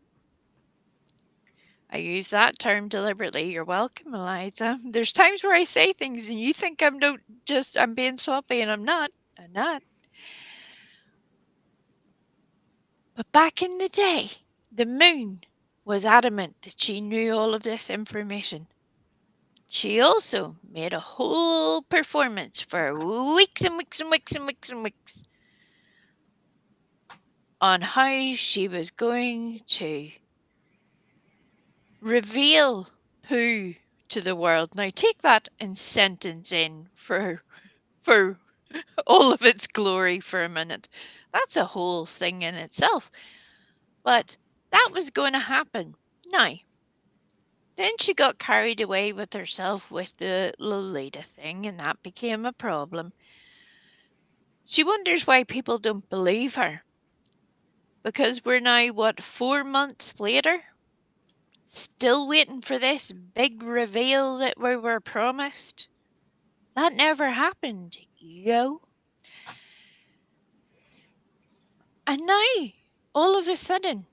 I use that term deliberately. You're welcome, Eliza. There's times where I say things and you think I'm being sloppy, and I'm not. I'm not. But back in the day, the moon was adamant that she knew all of this information. She also made a whole performance for weeks and weeks and weeks and weeks and weeks on how she was going to reveal Pooh to the world. Now take that and sentence in for all of its glory for a minute. That's a whole thing in itself. But that was going to happen. Now, then she got carried away with herself with the Lolita thing, and that became a problem. She wonders why people don't believe her. Because we're now, 4 months later? Still waiting for this big reveal that we were promised? That never happened, yo. And now, all of a sudden,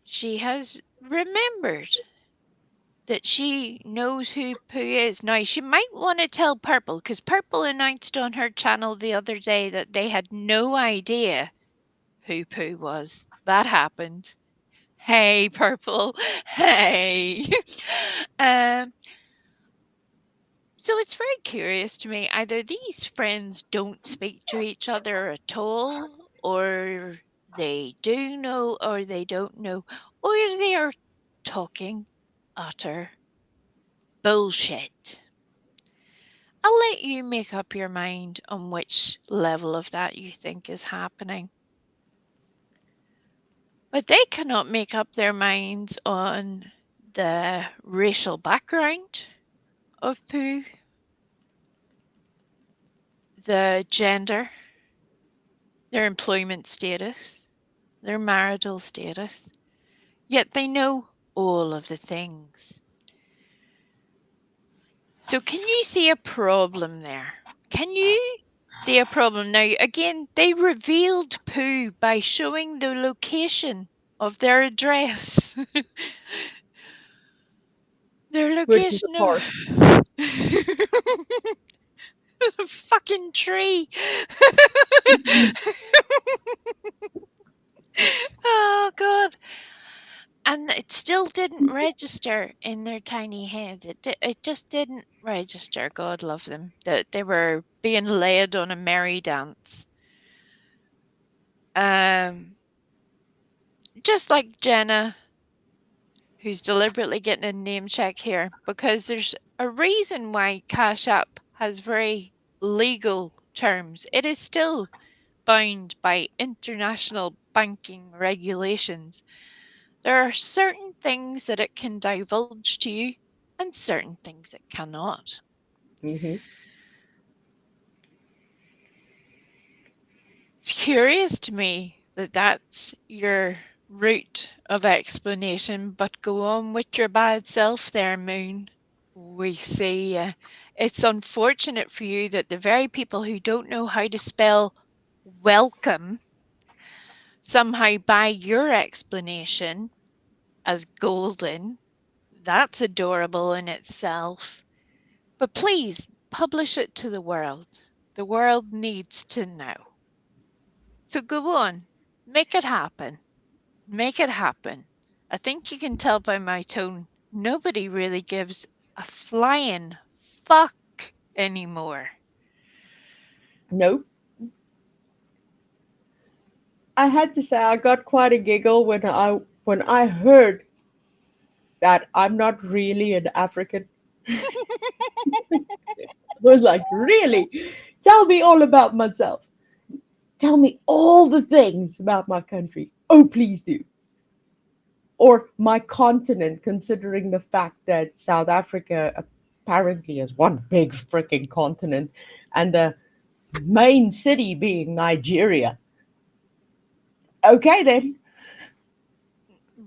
she has remembered that she knows who Pooh is. Now, she might want to tell Purple, because Purple announced on her channel the other day that they had no idea who Pooh was. That happened. Hey, Purple. Hey. So it's very curious to me. Either these friends don't speak to each other at all, or they do know, or they don't know, or they are talking utter bullshit. I'll let you make up your mind on which level of that you think is happening. But they cannot make up their minds on the racial background of Pooh, the gender, their employment status, their marital status, yet they know all of the things. So can you see a problem there? Can you see a problem? Now, again, they revealed Pooh by showing the location of their address. Their Which is location a of park. a fucking tree. Oh God. And it still didn't register in their tiny heads. It just didn't register. God love them. That they were being led on a merry dance. Just like Jenna, who's deliberately getting a name check here, because there's a reason why Cash App has very legal terms. It is still bound by international banking regulations. There are certain things that it can divulge to you and certain things it cannot. Mm-hmm. It's curious to me that that's your route of explanation, but go on with your bad self there, Moon. We see it's unfortunate for you that the very people who don't know how to spell welcome somehow buy your explanation as golden. That's adorable in itself. But please publish it to the world. The world needs to know. So go on, make it happen. Make it happen. I think you can tell by my tone, nobody really gives a flying fuck anymore. Nope. I had to say I got quite a giggle when I heard that I'm not really an African. I was like, really? Tell me all about myself. Tell me all the things about my country. Oh, please do. Or my continent, considering the fact that South Africa apparently is one big freaking continent and the main city being Nigeria. Okay, then.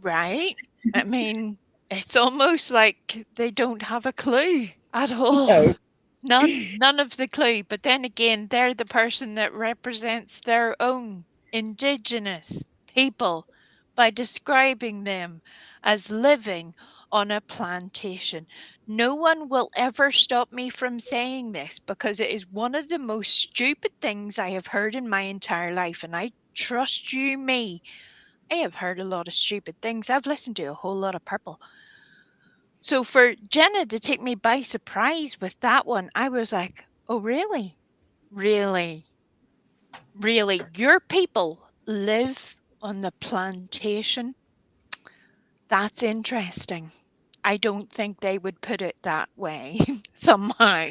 Right? I mean, it's almost like they don't have a clue at all. No. None of the clue. But then again, they're the person that represents their own indigenous people by describing them as living on a plantation. No one will ever stop me from saying this because it is one of the most stupid things I have heard in my entire life. And I trust you, me, I have heard a lot of stupid things. I've listened to a whole lot of Purple. So for Jenna to take me by surprise with that one, I was like, oh, really? Really? Really? Your people live on the plantation? That's interesting. I don't think they would put it that way somehow.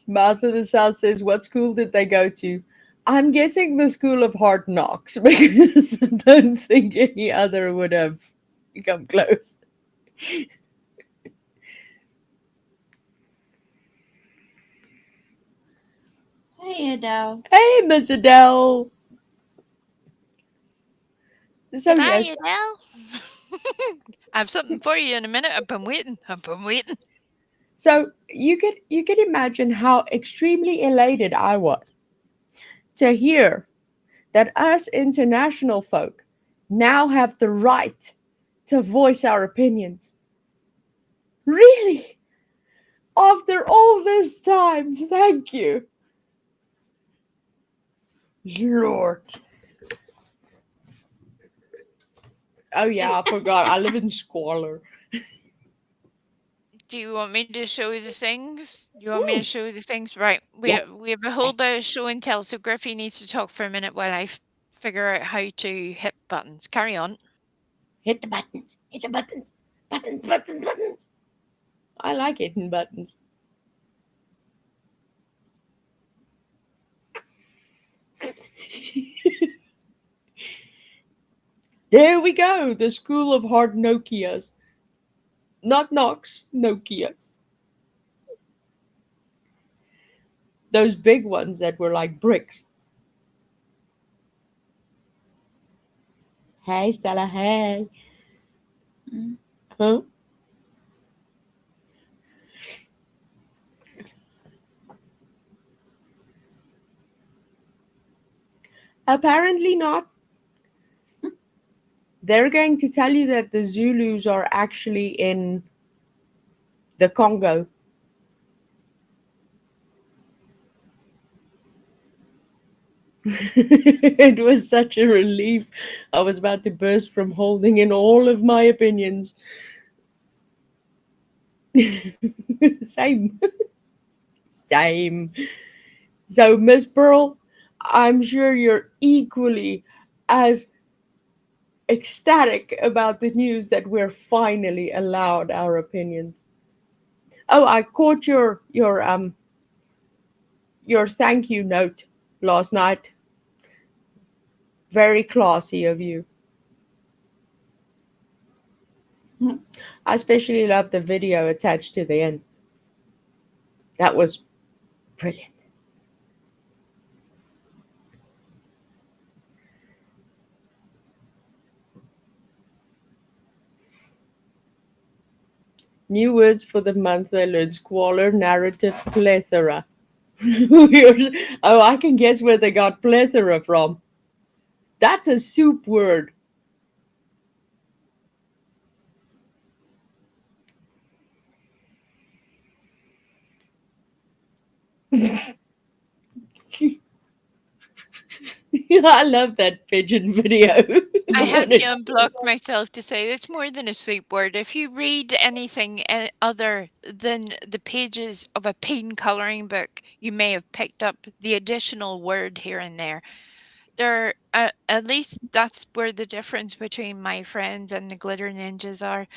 Mouth of the South says, what school did they go to? I'm guessing the School of Hard Knocks because I don't think any other would have come close. Hey, Adele. Hey, Miss Adele. So, Good eye, yes, Adele. I have something for you in a minute. I've been waiting. so you can imagine how extremely elated I was to hear that us international folk now have the right to voice our opinions. Really? After all this time, thank you. Lord. Oh yeah, I forgot. I live in squalor. Do you want me to show you the things? Do you want me to show you the things? Right. We Yeah. we have a whole bit of show and tell, so Griffey needs to talk for a minute while I figure out how to hit buttons. Carry on. Hit the buttons. Hit the buttons. Buttons, buttons, buttons. I like hitting buttons. There we go. The school of hard Nokias. Not Knocks, Nokias. Those big ones that were like bricks. Hey, Stella, hey. Mm. Huh? Apparently not. They're going to tell you that the Zulus are actually in the Congo. It was such a relief. I was about to burst from holding in all of my opinions. Same. Same. So, Miss Pearl, I'm sure you're equally as ecstatic about the news that we're finally allowed our opinions. Oh, I caught your thank you note last night. Very classy of you. I especially love the video attached to the end. That was brilliant. New words for the month I learned: squalor, narrative, plethora. Oh, I can guess where they got plethora from. That's a soup word. I love that pigeon video. I The had one to it- unblock myself to say it's more than a soup word. If you read anything other than the pages of a paint coloring book, you may have picked up the additional word here and there. There, at least that's where the difference between my friends and the glitter ninjas are.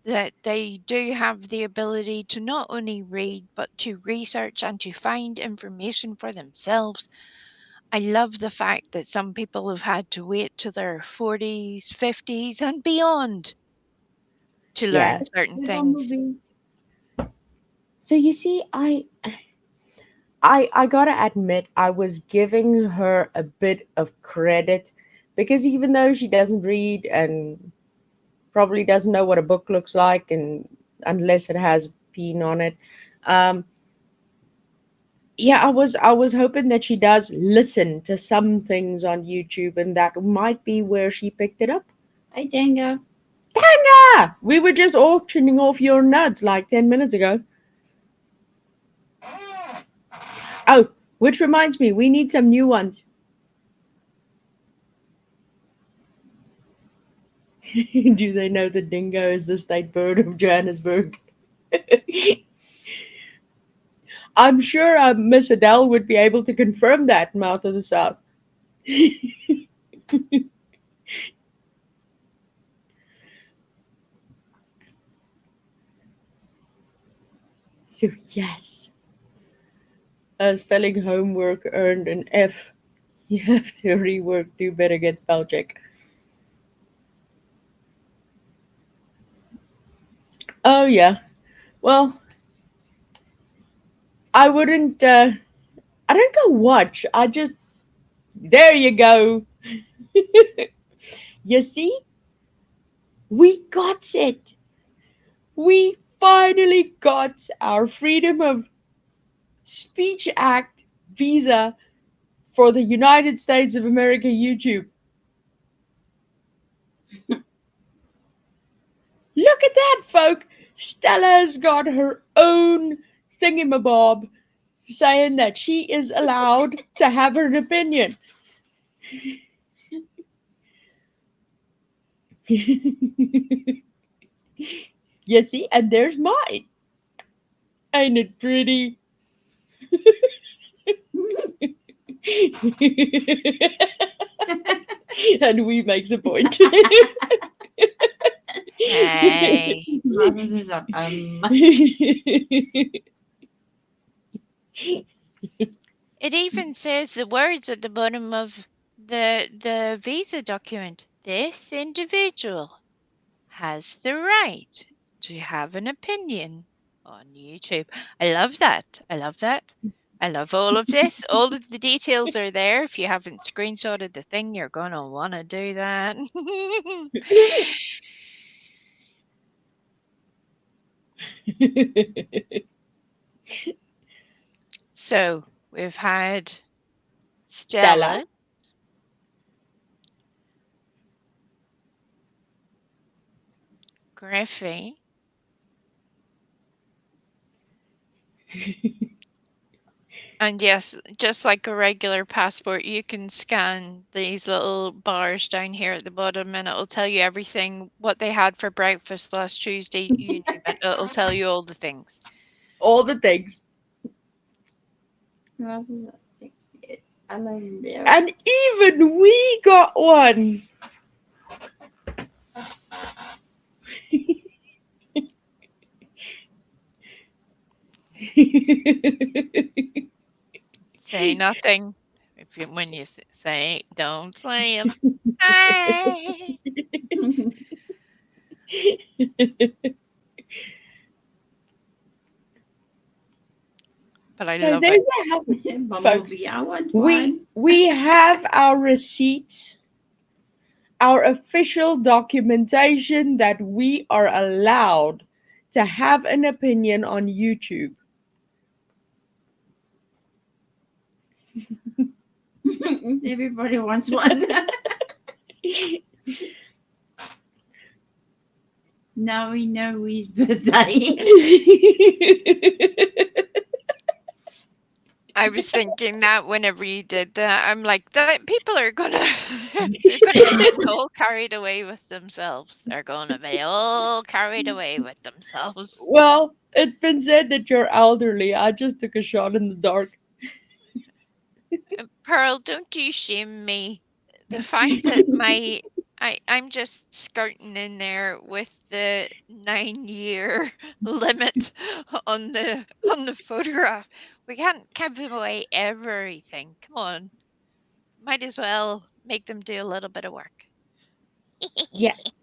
That they do have the ability to not only read but to research and to find information for themselves. I love the fact that some people have had to wait to their 40s, 50s, and beyond to learn yeah. certain There's a things. movie. So you see, I gotta admit, I was giving her a bit of credit because even though she doesn't read and probably doesn't know what a book looks like, and unless it has peen on it, um, yeah, I was hoping that she does listen to some things on YouTube, and that might be where she picked it up. Hi, Danga. Tanga, we were just auctioning off your nuts like 10 minutes ago. Oh, which reminds me, we need some new ones. Do they know the dingo is the state bird of Johannesburg? I'm sure Miss Adele would be able to confirm that, Mouth of the South. So, yes, spelling homework earned an F. You have to rework, do better, get spell check. Oh, yeah. Well, I wouldn't, I don't go watch. I just, there you go. You see, we got it. We finally got our Freedom of Speech Act visa for the United States of America YouTube. Look at that, folk. Stella's got her own thingamabob saying that she is allowed to have an opinion. You see, and there's mine. Ain't it pretty? And we makes a point. Hey. Mother, there's a It even says the words at the bottom of the visa document. this individual has the right to have an opinion on YouTube. I love that. I love that. I love all of this. All of the details are there. If you haven't screenshotted the thing, you're going to want to do that. So we've had Stella. Stella. Griffey. And yes, just like a regular passport, you can scan these little bars down here at the bottom and it'll tell you everything, what they had for breakfast last Tuesday, you name it. It'll tell you all the things. All the things. Who else is that? 68. I love there. And even we got one. Say nothing. When you say, don't say them. Hi. But I So love there it. you have it. Bumblebee, I want one. We have our receipt, our official documentation that we are allowed to have an opinion on YouTube. Everybody wants one. Now we know his birthday. I was thinking that whenever you did that, I'm like, that people are gonna they're gonna be all carried away with themselves. They're gonna be all carried away with themselves. Well, it's been said that you're elderly. I just took a shot in the dark. Pearl, don't you shame me. The fact that I'm just skirting in there with the 9-year limit on the photograph. We can't give away everything. Come on. Might as well make them do a little bit of work. Yes.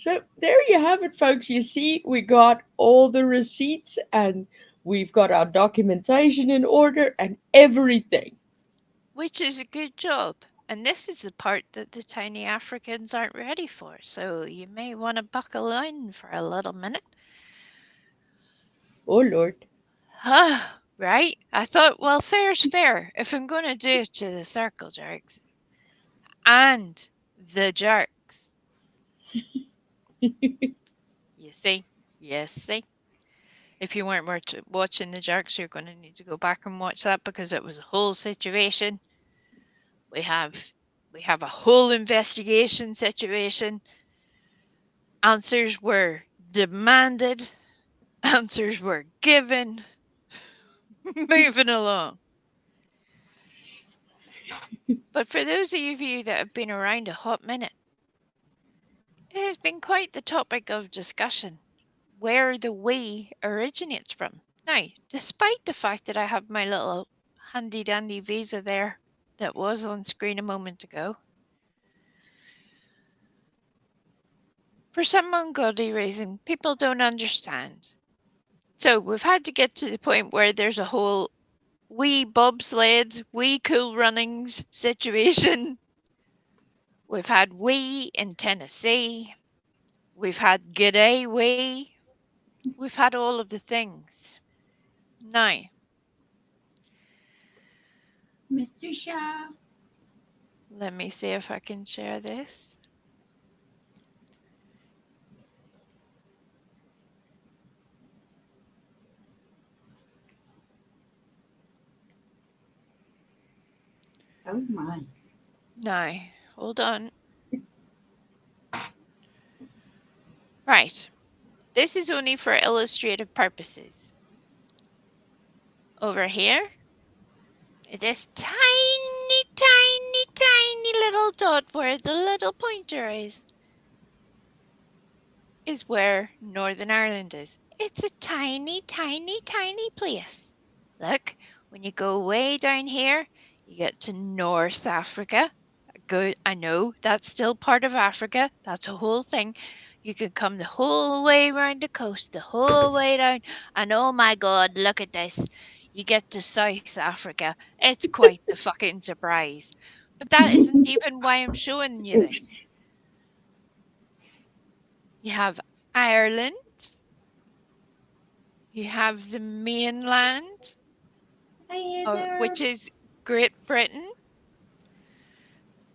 So there you have it, folks. You see, we got all the receipts and we've got our documentation in order and everything. Which is a good job. And this is the part that the tiny Africans aren't ready for. So you may want to buckle in for a little minute. Oh, Lord. Right? I thought, well, fair's fair. If I'm going to do it to the circle jerks and the jerks. You see? Yes, see? If you weren't watching the jerks, you're going to need to go back and watch that because it was a whole situation. We have a whole investigation situation. Answers were demanded. Answers were given. Moving along. But for those of you that have been around a hot minute, it has been quite the topic of discussion where the we originates from. Now, despite the fact that I have my little handy dandy visa there that was on screen a moment ago, for some ungodly reason, people don't understand. So we've had to get to the point where there's a whole wee bobsled, wee cool runnings situation. We've had wee in Tennessee. We've had g'day wee. We've had all of the things. Now, Mr. Shaw. let me see if I can share this. Oh my. Now, hold on. Right. This is only for illustrative purposes. Over here, this tiny, tiny, tiny little dot where the little pointer is where Northern Ireland is. It's a tiny, tiny, tiny place. Look, When you go way down here, you get to North Africa. Good, I know that's still part of Africa. That's a whole thing. You can come the whole way around the coast, the whole way down, and oh my God, look at this. You get to South Africa. It's quite the fucking surprise. But that isn't even why I'm showing you this. You have Ireland. You have the mainland, Hey there. which is Great Britain.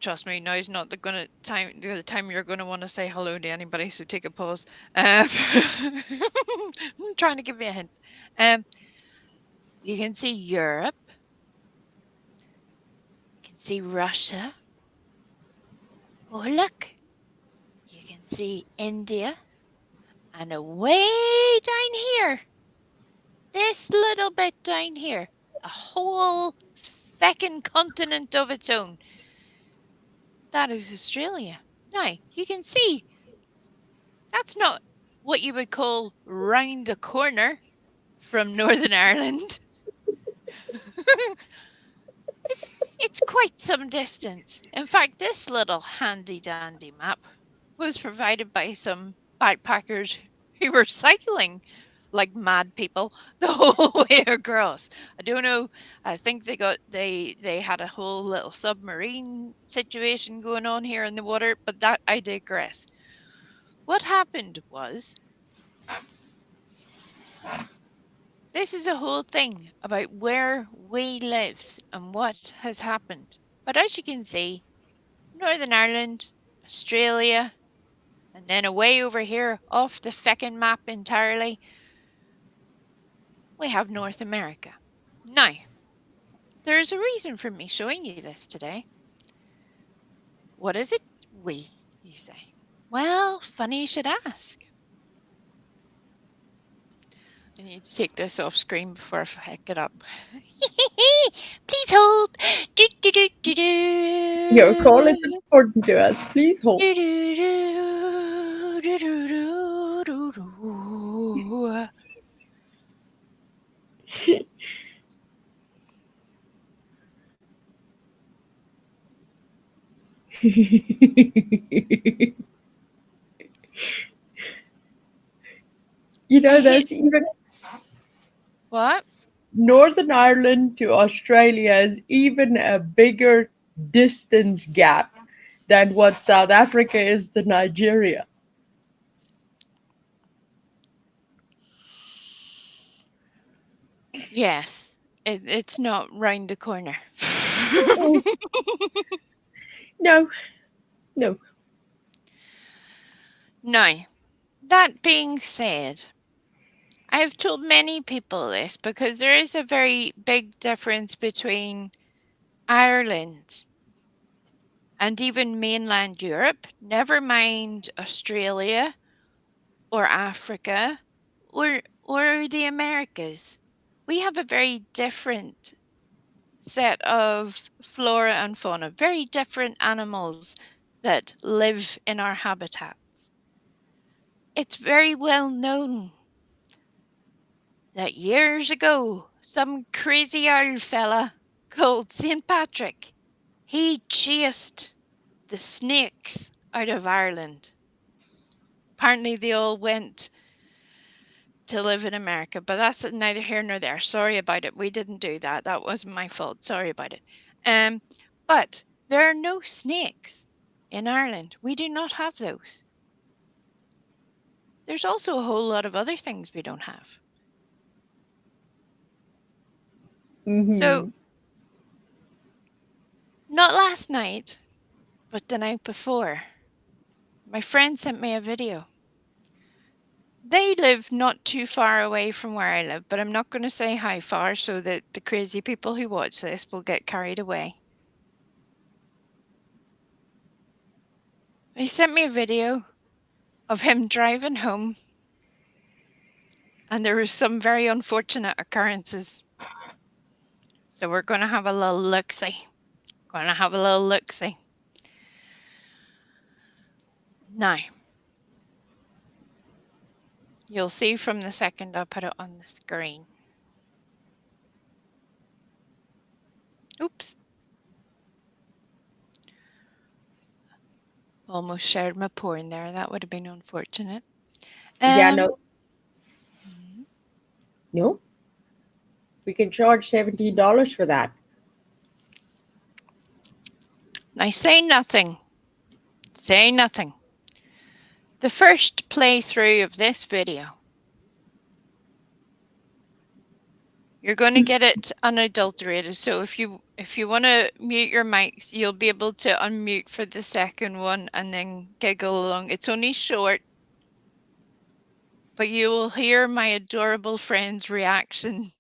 Trust me, now is not the time you're gonna want to say hello to anybody. So take a pause. I'm trying to give you a hint. You can see Europe. You can see Russia. Oh look, you can see India, and away down here, this little bit down here, a whole feckin' continent of its own. That is Australia. Now, you can see that's not what you would call round the corner from Northern Ireland. It's quite some distance. In fact, this little handy dandy map was provided by some backpackers who were cycling like mad people the whole way across. I don't know. I think they had a whole little submarine situation going on here in the water, but that I digress. What happened was this is a whole thing about where we lives and what has happened. But as you can see, Northern Ireland, Australia, and then away over here off the feckin' map entirely, we have North America. Now, there is a reason for me showing you this today. What is it we, you say? Well, funny you should ask. I need to take this off screen before I heck it up. Please hold. Do, do, do, do, do. Your call is important to us. Please hold. Do, do, do, do, do, do, do, do. You know, I hate- that's even What? Northern Ireland to Australia is even a bigger distance gap than what South Africa is to Nigeria. Yes, it's not round the corner. No, no. Now, that being said, I have told many people this because there is a very big difference between Ireland and even mainland Europe, never mind Australia or Africa or the Americas. We have a very different set of flora and fauna, very different animals that live in our habitats. It's very well known that years ago, some crazy old fella called St. Patrick, he chased the snakes out of Ireland. Apparently they all went to live in America, but that's neither here nor there. Sorry about it. We didn't do that. That wasn't my fault. Sorry about it. But there are no snakes in Ireland. We do not have those. There's also a whole lot of other things we don't have. Mhm. So, not last night, but the night before, my friend sent me a video. They live not too far away from where I live, but I'm not going to say how far so that the crazy people who watch this will get carried away. He sent me a video of him driving home, and there was some very unfortunate occurrences. So we're going to have a little look-see. Now, you'll see from the second I put it on the screen. Oops. Almost shared my porn there. That would have been unfortunate. Yeah, no, mhm. no. We can charge $17 for that. Now say nothing. Say nothing. The first playthrough of this video, you're going to get it unadulterated. So if you want to mute your mics, you'll be able to unmute for the second one and then giggle along. It's only short, but you will hear my adorable friend's reaction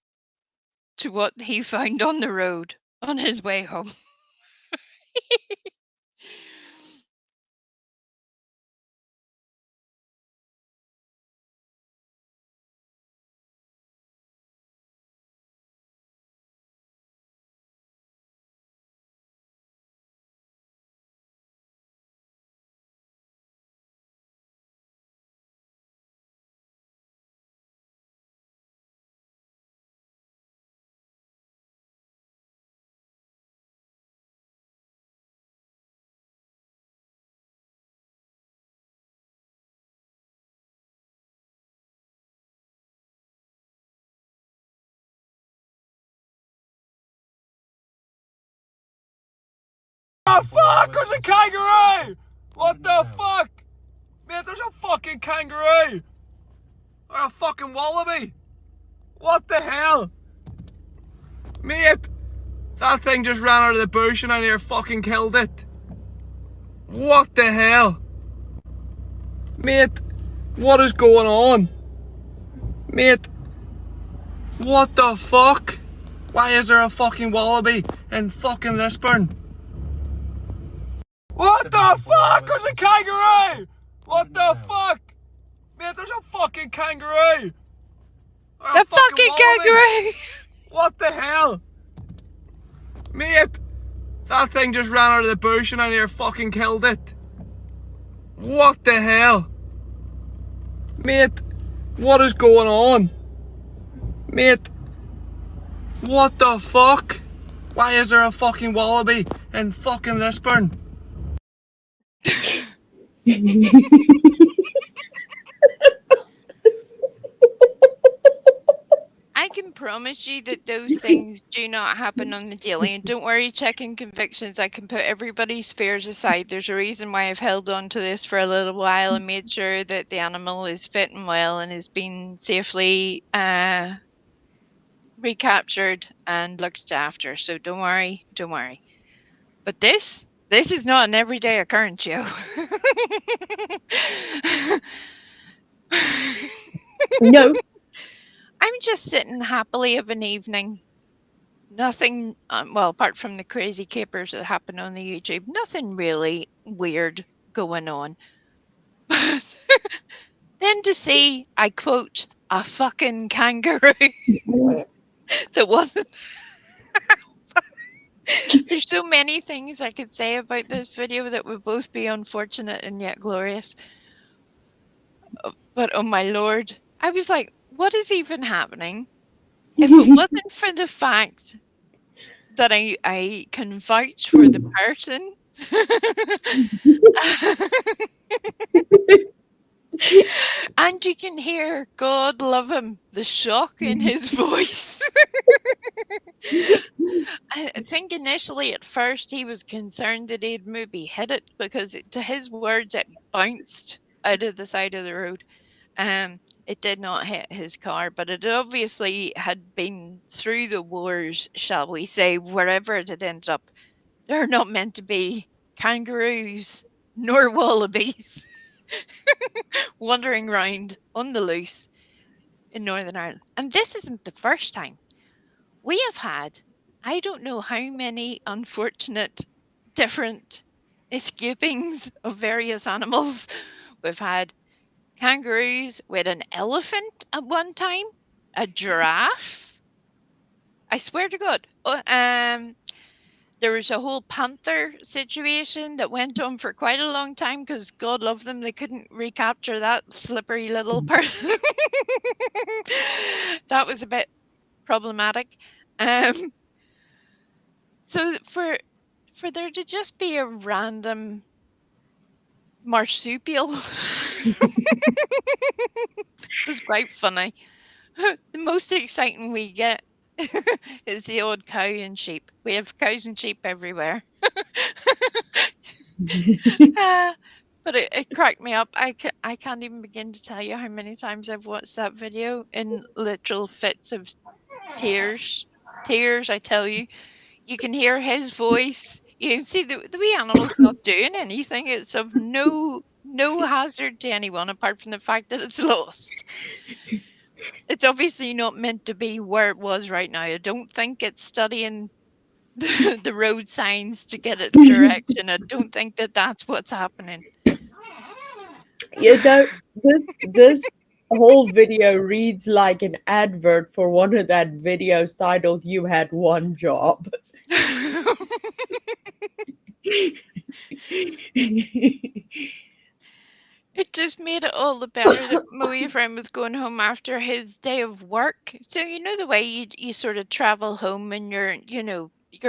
to what he found on the road on his way home. The fuck? There's a kangaroo! What the fuck? Mate, there's a fucking kangaroo! Or a fucking wallaby! What the hell? Mate, that thing just ran out of the bush and I near fucking killed it. What the hell? Mate, what is going on? Mate, what the fuck? Why is there a fucking wallaby in fucking Lisburn? What the fuck? There's a kangaroo! What the fuck? Mate, there's a fucking kangaroo! Or a The fucking wallaby. kangaroo! What the hell? Mate, that thing just ran out of the bush and I near fucking killed it. What the hell? Mate, what is going on? Mate, what the fuck? Why is there a fucking wallaby in fucking Lisburn? I can promise you that those things do not happen on the daily. And don't worry, checking convictions, I can put everybody's fears aside. There's a reason why I've held on to this for a little while and made sure that the animal is fit and well and has been safely recaptured and looked after. So don't worry, don't worry. But this is not an everyday occurrence, yo. No. I'm just sitting happily of an evening. Nothing, well, apart from the crazy capers that happen on the YouTube, nothing really weird going on. But then to see, I quote, a fucking kangaroo that wasn't. There's so many things I could say about this video that would both be unfortunate and yet glorious. But oh my lord, I was like, what is even happening? If it wasn't for the fact that I can vouch for the person, and you can hear, God love him, the shock in his voice. I think initially at first he was concerned that he'd maybe hit it because to his words it bounced out of the side of the road. It did not hit his car, but it obviously had been through the wars, shall we say, wherever it had ended up. They're not meant to be kangaroos nor wallabies wandering around on the loose in Northern Ireland. And this isn't the first time. We have had, I don't know how many unfortunate different escapings of various animals. We've had kangaroos with an elephant at one time, a giraffe. I swear to God. There was a whole panther situation that went on for quite a long time because God love them, they couldn't recapture that slippery little person. That was a bit problematic. So for there to just be a random marsupial was quite funny. The most exciting we get is the odd cow and sheep. We have cows and sheep everywhere. Ah, but it cracked me up. I can't even begin to tell you how many times I've watched that video in literal fits of tears. Tears, I tell you. You can hear his voice. You can see the wee animal's not doing anything. It's of no hazard to anyone apart from the fact that it's lost. It's obviously not meant to be where it was right now. I don't think it's studying the road signs to get its direction. I don't think that that's what's happening. You know, this whole video reads like an advert for one of that videos titled "You Had One Job." It just made it all the better that my wee friend was going home after his day of work. So you know the way you sort of travel home and you're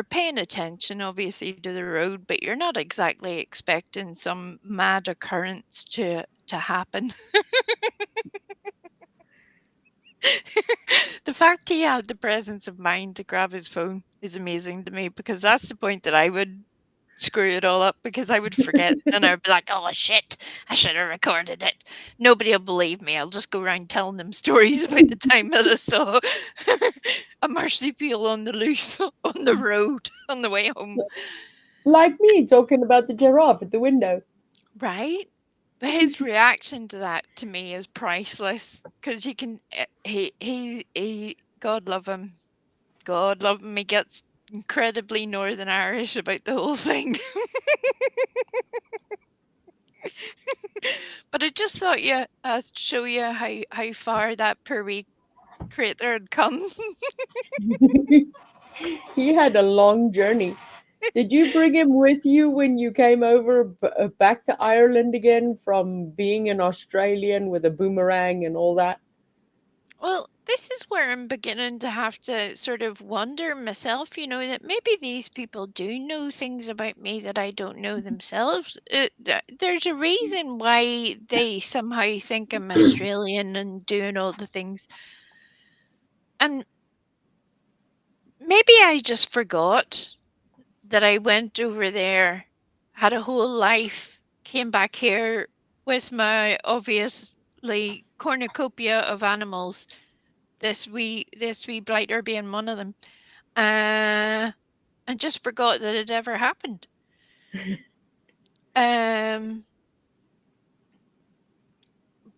paying attention obviously to the road, but you're not exactly expecting some mad occurrence to happen. The fact he had the presence of mind to grab his phone is amazing to me because that's the point that I would screw it all up because I would forget and I'd be like, oh shit, I should have recorded it. Nobody will believe me. I'll just go around telling them stories about the time that I saw a marsupial on the loose on the road on the way home. Like me talking about the giraffe at the window. Right? But his reaction to that to me is priceless because he can he God love him. God love him. He gets incredibly Northern Irish about the whole thing. But I just thought I'd show you how far that poor wee creature had come. He had a long journey. Did you bring him with you when you came over back to Ireland again from being an Australian with a boomerang and all that? Well, this is where I'm beginning to have to sort of wonder myself, that maybe these people do know things about me that I don't know themselves. There's a reason why they somehow think I'm Australian and doing all the things. And maybe I just forgot that I went over there, had a whole life, came back here with my obviously cornucopia of animals. This wee blighter being one of them, and just forgot that it ever happened.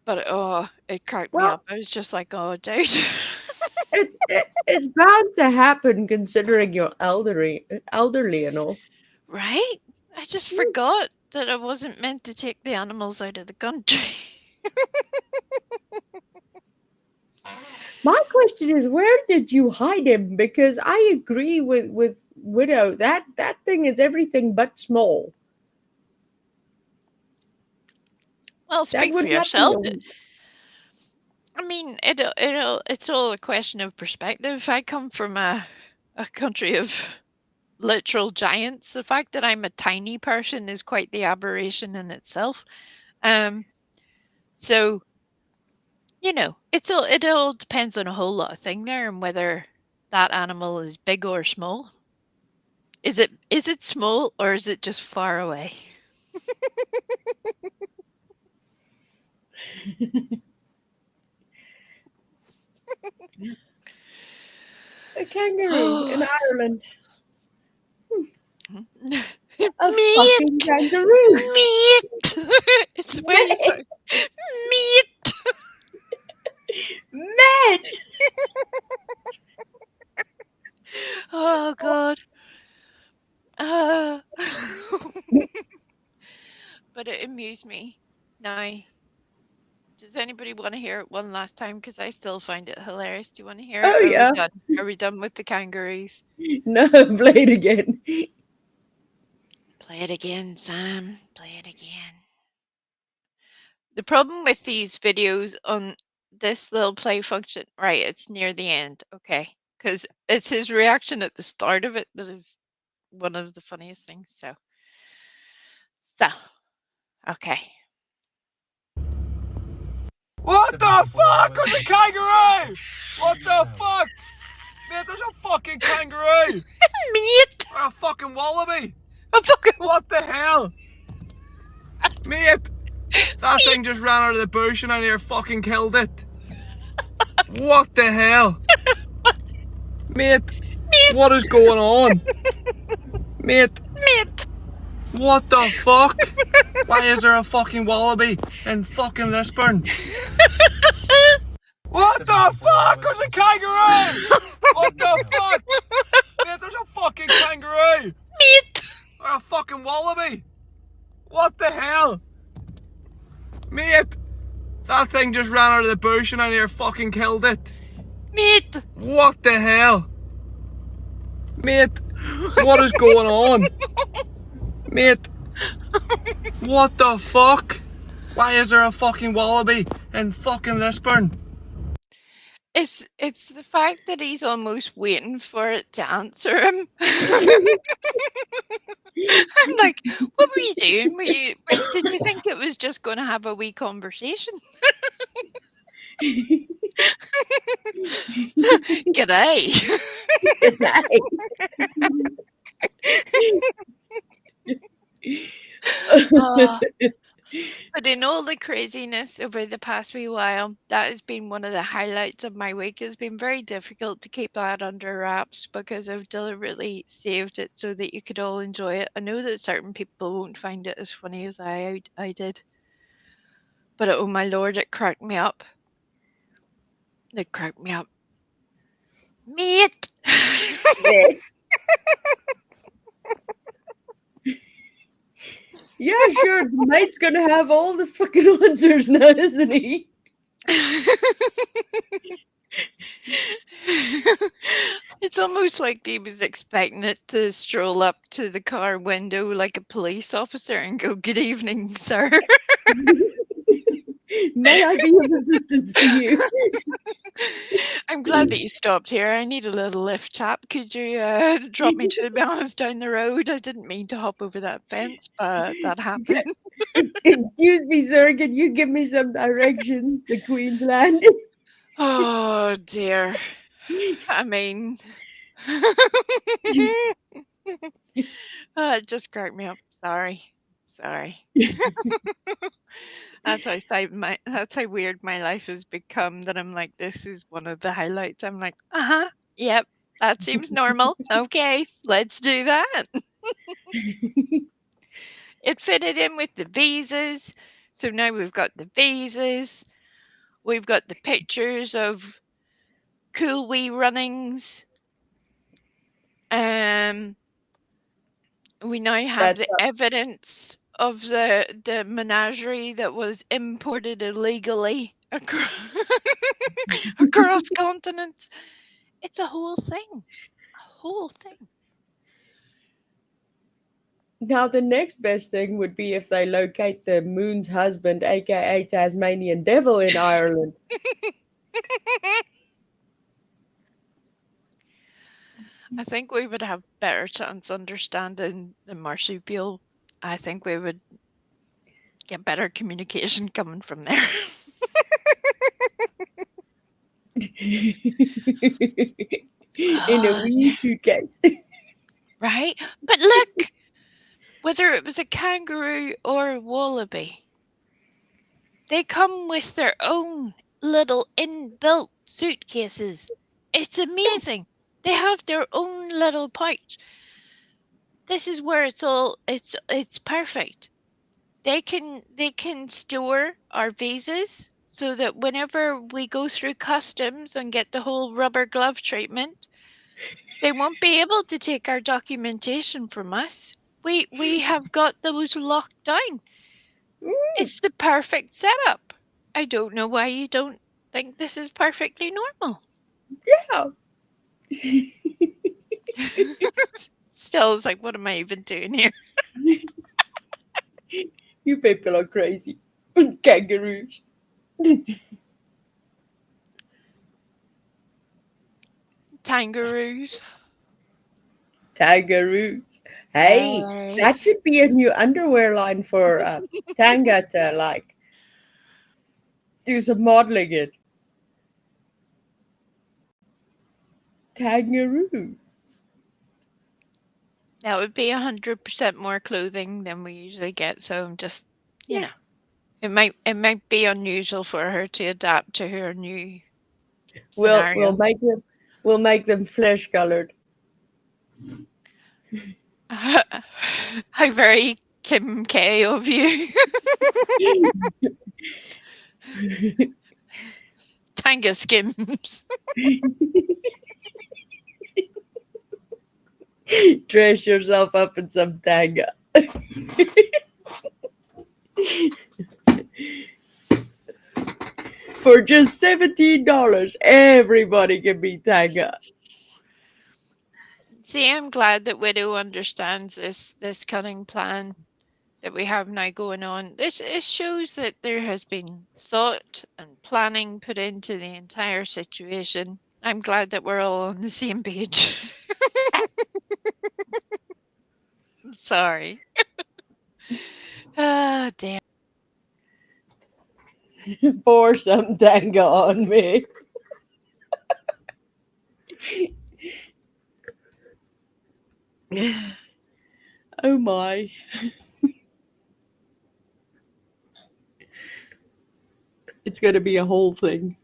But it cracked me up. I was just like, oh, dude. It's bound to happen considering you're elderly and all. Right? I just forgot that I wasn't meant to take the animals out of the country. My question is, where did you hide him? Because I agree with Widow. That thing is everything but small. Well, speak for yourself. I mean, it's all a question of perspective. I come from a country of literal giants. The fact that I'm a tiny person is quite the aberration in itself. So, it all depends on a whole lot of thing there and whether that animal is big or small. Is it small or is it just far away? A kangaroo in Ireland. A Meat! fucking kangaroo. Meat! It's way so meat! Matt! Oh God. But it amused me. Now, does anybody want to hear it one last time? Because I still find it hilarious. Do you want to hear it? Oh, yeah. Are we done with the kangaroos? No, play it again. Play it again, Sam. Play it again. The problem with these videos on this little play function, right, it's near the end, okay? Because it's his reaction at the start of it that is one of the funniest things. So okay. What the fuck? There's a kangaroo! What the fuck? Mate, there's a fucking kangaroo! Mate, Or a fucking wallaby! a fucking What the hell? Mate! That thing just ran out of the bush and I near fucking killed it. What the hell? Mate, what is going on? Mate, mate. what the fuck? Why is there a fucking wallaby in fucking Lisburn? What the fuck? There's a kangaroo! What the fuck? Mate, there's a fucking kangaroo! Mate, Or a fucking wallaby! What the hell? Mate! That thing just ran out of the bush and I near fucking killed it. mate. What the hell? Mate, what is going on? Mate, what the fuck? Why is there a fucking wallaby in fucking Lisburn? It's the fact that he's almost waiting for it to answer him. I'm like, what were you doing? Did you think it was just going to have a wee conversation? G'day. Oh, but in all the craziness over the past wee while, that has been one of the highlights of my week. It's been very difficult to keep that under wraps because I've deliberately saved it so that you could all enjoy it. I know that certain people won't find it as funny as I did. But oh my lord, it cracked me up. It cracked me up. Mate! Yeah, sure. The mate's gonna have all the fucking answers now, isn't he? It's almost like he was expecting it to stroll up to the car window like a police officer and go, "Good evening, sir." May I be of assistance to you? I'm glad that you stopped here. I need a little lift, chap. Could you drop me to the house down the road? I didn't mean to hop over that fence, but that happened. Excuse me, sir. Can you give me some directions to Queensland? Oh dear. I mean, it just cracked me up. Sorry. That's how weird my life has become, that I'm like, this is one of the highlights. I'm like, yep, that seems normal. Okay, let's do that. It fitted in with the visas. So now we've got the visas. We've got the pictures of cool wee runnings. We now have the evidence of the menagerie that was imported illegally across continents. It's a whole thing. Now, the next best thing would be if they locate the moon's husband, aka Tasmanian Devil, in Ireland. I think we would have better chance understanding the marsupial. I think we would get better communication coming from there. In a wee suitcase. Right? But look, whether it was a kangaroo or a wallaby, they come with their own little inbuilt suitcases. It's amazing. They have their own little pouch. This is where it's perfect. They can store our visas so that whenever we go through customs and get the whole rubber glove treatment, they won't be able to take our documentation from us. We have got those locked down. It's the perfect setup. I don't know why you don't think this is perfectly normal. Yeah. Still, it's like, what am I even doing here? You people are crazy. Kangaroos. Kangaroos. Tangaroos. Hey, Hey. that should be a new underwear line for Tanga to like do some modeling in. Tangaroos. That would be 100% more clothing than we usually get. So I'm just, you know, it might be unusual for her to adapt to her new scenario. We'll make them flesh colored. How very Kim K of you. Tanga skims. Dress yourself up in some tanga. For just $17, everybody can be tanga. See, I'm glad that Widow understands this cunning plan that we have now going on. This it shows that there has been thought and planning put into the entire situation. I'm glad that we're all on the same page. Sorry. Ah, damn. Pour some tanga on me. Oh my. It's going to be a whole thing.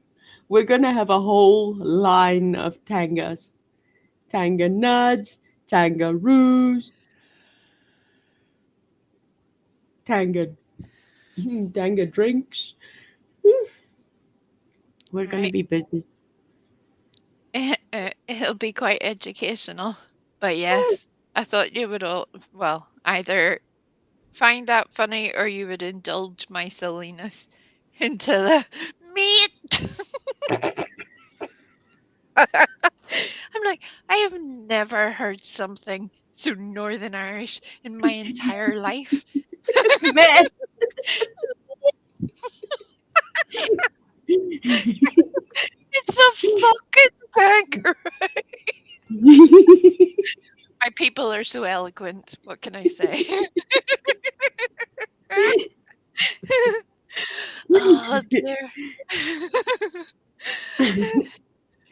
We're going to have a whole line of tangas. Tanga nuts, tangaroos, tanga drinks. We're going to Right. be busy. It'll be quite educational. But yes, I thought you would all, well, either find that funny or you would indulge my silliness into the meat. I'm like, I have never heard something so Northern Irish in my entire life. Man. It's a fucking kangaroo. My people are so eloquent. What can I say? Oh dear.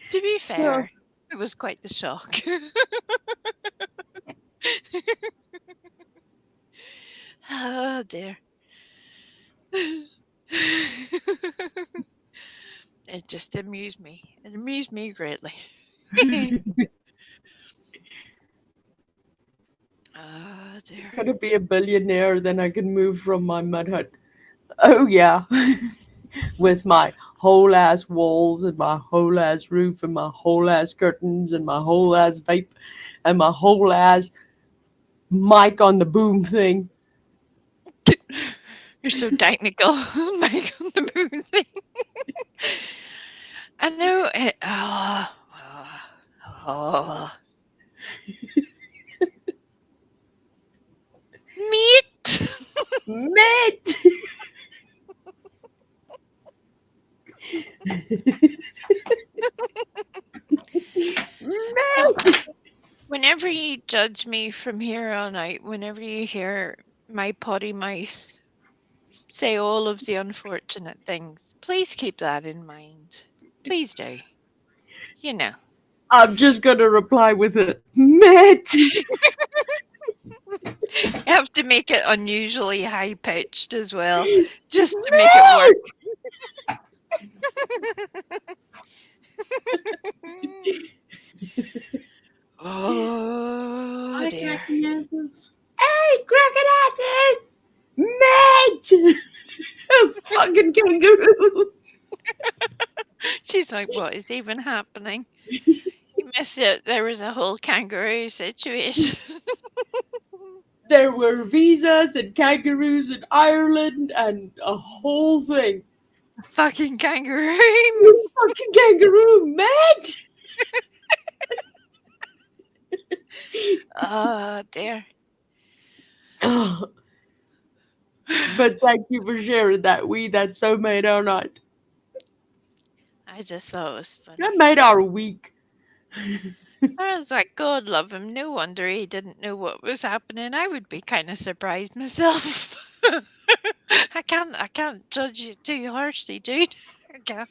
To be fair, it was quite the shock. Oh dear. It just amused me. It amused me greatly. Oh dear. Gonna be a billionaire, then I can move from my mud hut. Oh yeah. With my whole ass walls and my whole ass roof and my whole ass curtains and my whole ass vape and my whole ass mic on the boom thing. You're so technical. Mike on the moon thing. I know it. Meat. Meat! Meat! Whenever you judge me from here on out, whenever you hear my potty mouth say all of the unfortunate things, please keep that in mind. Please do. You know. I'm just gonna reply with a meat! You have to make it unusually high pitched as well, just to make it work. Oh dear. Hey, cracking asses! Meat! A fucking kangaroo! She's like, what is even happening? You missed it. There was a whole kangaroo situation. There were visas and kangaroos in Ireland and a whole thing. Fucking kangaroo. Fucking kangaroo, mate! Oh dear. But thank you for sharing that. That so made our night. I just thought it was funny. That made our week. I was like, God love him. No wonder he didn't know what was happening. I would be kind of surprised myself. I can't judge you too harshly, dude. I can't.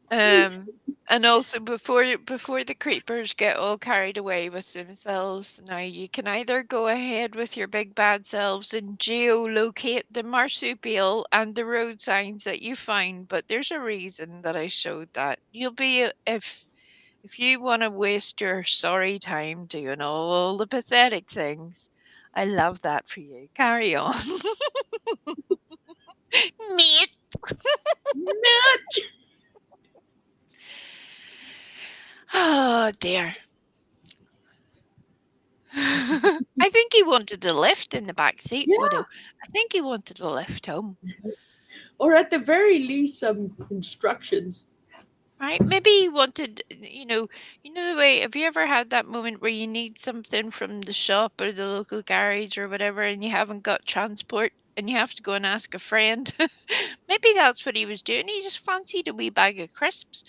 Um, and also before the creepers get all carried away with themselves, now you can either go ahead with your big bad selves and geolocate the marsupial and the road signs that you find, but there's a reason that I showed that. You'll be if you want to waste your sorry time doing all the pathetic things, I love that for you. Carry on. Mate. Oh dear. I think he wanted a lift in the back seat, Yeah. Widow. I think he wanted a lift home. Or at the very least, some instructions. Right? Maybe he wanted, you know the way, have you ever had that moment where you need something from the shop or the local garage or whatever and you haven't got transport and you have to go and ask a friend? Maybe that's what he was doing. He just fancied a wee bag of crisps.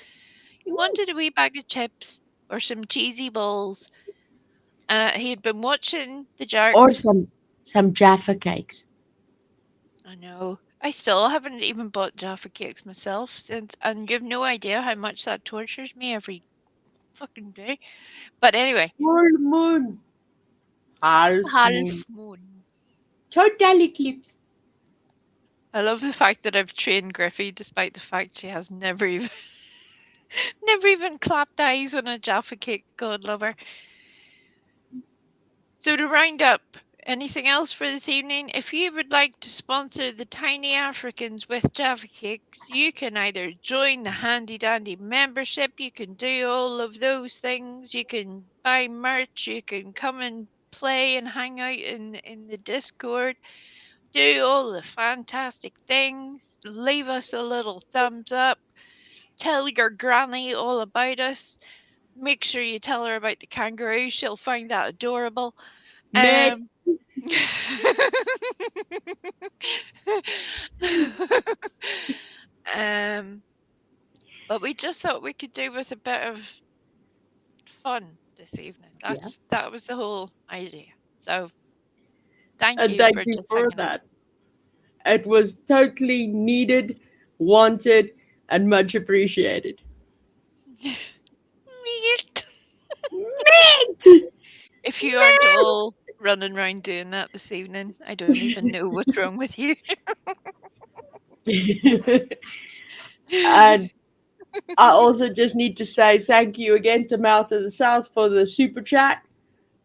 He wanted a wee bag of chips or some cheesy balls. He had been watching the Or Jarks. some Jaffa cakes. I know. I still haven't even bought Jaffa cakes myself since, and you have no idea how much that tortures me every fucking day. But anyway, Full moon. Half moon. half moon. Total eclipse. I love the fact that I've trained Griffey, despite the fact she has never even, never even clapped eyes on a Jaffa cake. God love her. So to round up, anything else for this evening? If you would like to sponsor the Tiny Africans with Jaffa Cakes, you can either join the Handy Dandy membership, you can do all of those things, you can buy merch, you can come and play and hang out in the Discord, do all the fantastic things, leave us a little thumbs up, tell your granny all about us. Make sure you tell her about the kangaroo, she'll find that adorable. Mate. um, but we just thought we could do with a bit of fun this evening. That was the whole idea. So thank And you thank for you just for hanging that. It was totally needed, wanted, and much appreciated. Meat. Mate! If you aren't all running around doing that this evening, I don't even know what's wrong with you. And I also just need to say thank you again to Mouth of the South for the super chat.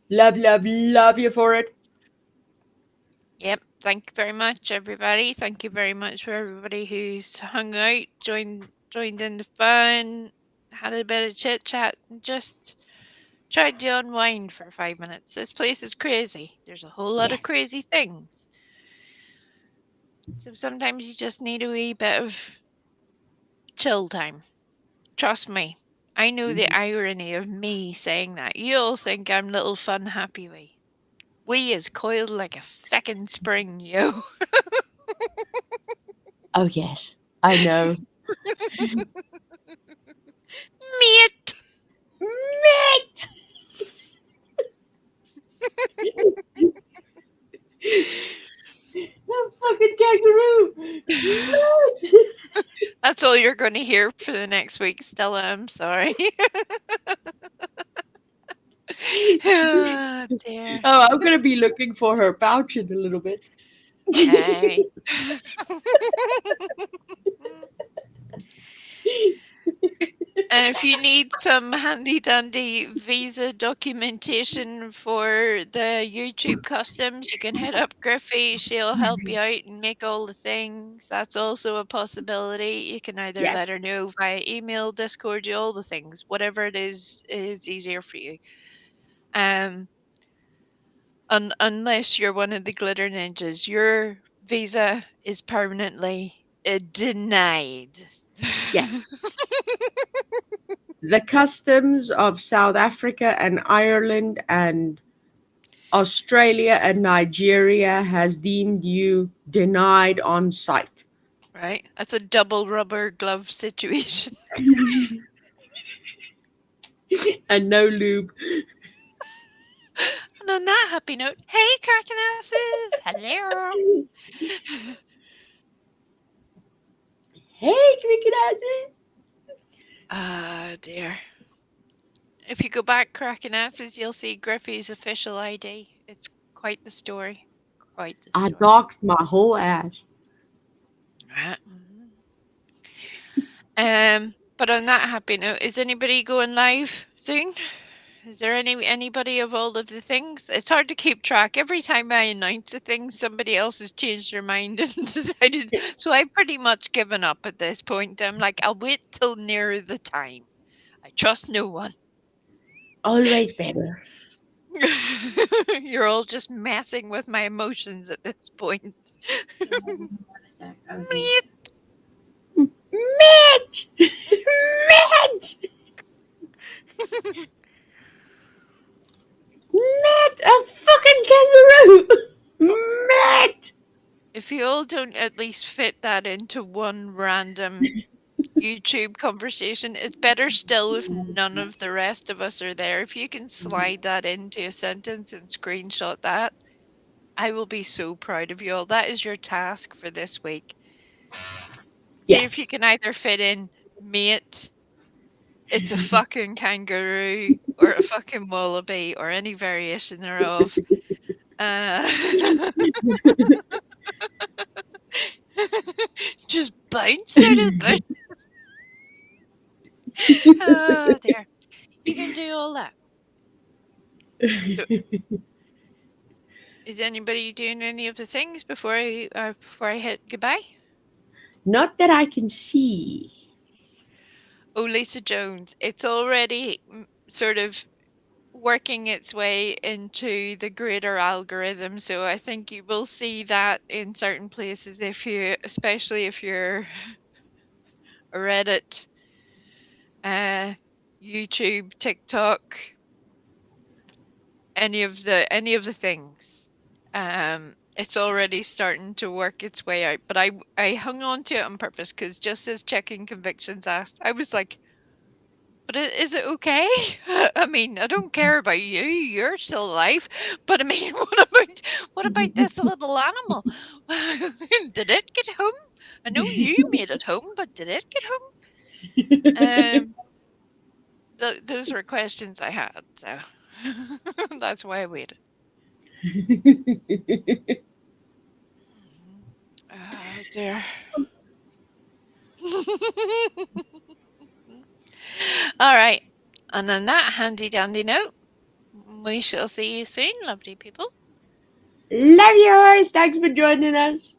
Love, love, love you for it. Yep. Thank you very much, everybody. Thank you very much for everybody who's hung out, joined in the fun, had a bit of chit chat, and just tried to unwind for 5 minutes. This place is crazy. There's a whole lot of crazy things. So sometimes you just need a wee bit of chill time. Trust me. I know the irony of me saying that. You'll think I'm little fun happy wee. We is coiled like a feckin' spring, yo. Oh, yes. I know. Mate! Mate! That fucking kangaroo! Mate! That's all you're going to hear for the next week, Stella. I'm sorry. Oh, dear. Oh, I'm going to be looking for her pouch in a little bit. Hey. And if you need some handy dandy visa documentation for the YouTube customs, you can hit up Griffey. She'll help you out and make all the things. That's also a possibility. You can either Yes. let her know via email, Discord, all the things. Whatever it is easier for you. Unless you're one of the glitter ninjas, your visa is permanently denied. Yes. The customs of South Africa and Ireland and Australia and Nigeria has deemed you denied on site. Right? That's a double rubber glove situation. and no lube. And on that happy note, hey, cracking asses! Hello! Hey, cricket asses! Ah, dear. If you go back cracking asses, you'll see Griffey's official ID. It's quite the story. Quite the I story. doxed my whole ass. Right. But on that happy note, is anybody going live soon? Is there anybody of all of the things? It's hard to keep track. Every time I announce a thing, somebody else has changed their mind and decided. So I've pretty much given up at this point. I'm like, I'll wait till nearer the time. I trust no one. Always better. You're all just messing with my emotions at this point. Mitch! Mitch! Matt, a fucking kangaroo! Matt! If you all don't at least fit that into one random YouTube conversation, it's better still if none of the rest of us are there. If you can slide that into a sentence and screenshot that, I will be so proud of you all. That is your task for this week. See if you can either fit in, mate, it's a fucking kangaroo, or a fucking wallaby, or any variation thereof. Just bounced out of the bush. Oh dear. You can do all that. So, is anybody doing any of the things before I hit goodbye? Not that I can see. Oh, Lisa Jones, it's already sort of working its way into the greater algorithm, so I think you will see that in certain places especially if you're a Reddit, YouTube, TikTok, any of the things. It's already starting to work its way out, but I hung on to it on purpose because just as Checking Convictions asked, I was like, but is it okay? I mean, I don't care about you. You're still alive. But I mean, what about this little animal? Did it get home? I know you made it home, but did it get home? Those were questions I had, so that's why I waited. Oh dear. All right. And on that handy dandy note, we shall see you soon, lovely people. Love yours. Thanks for joining us.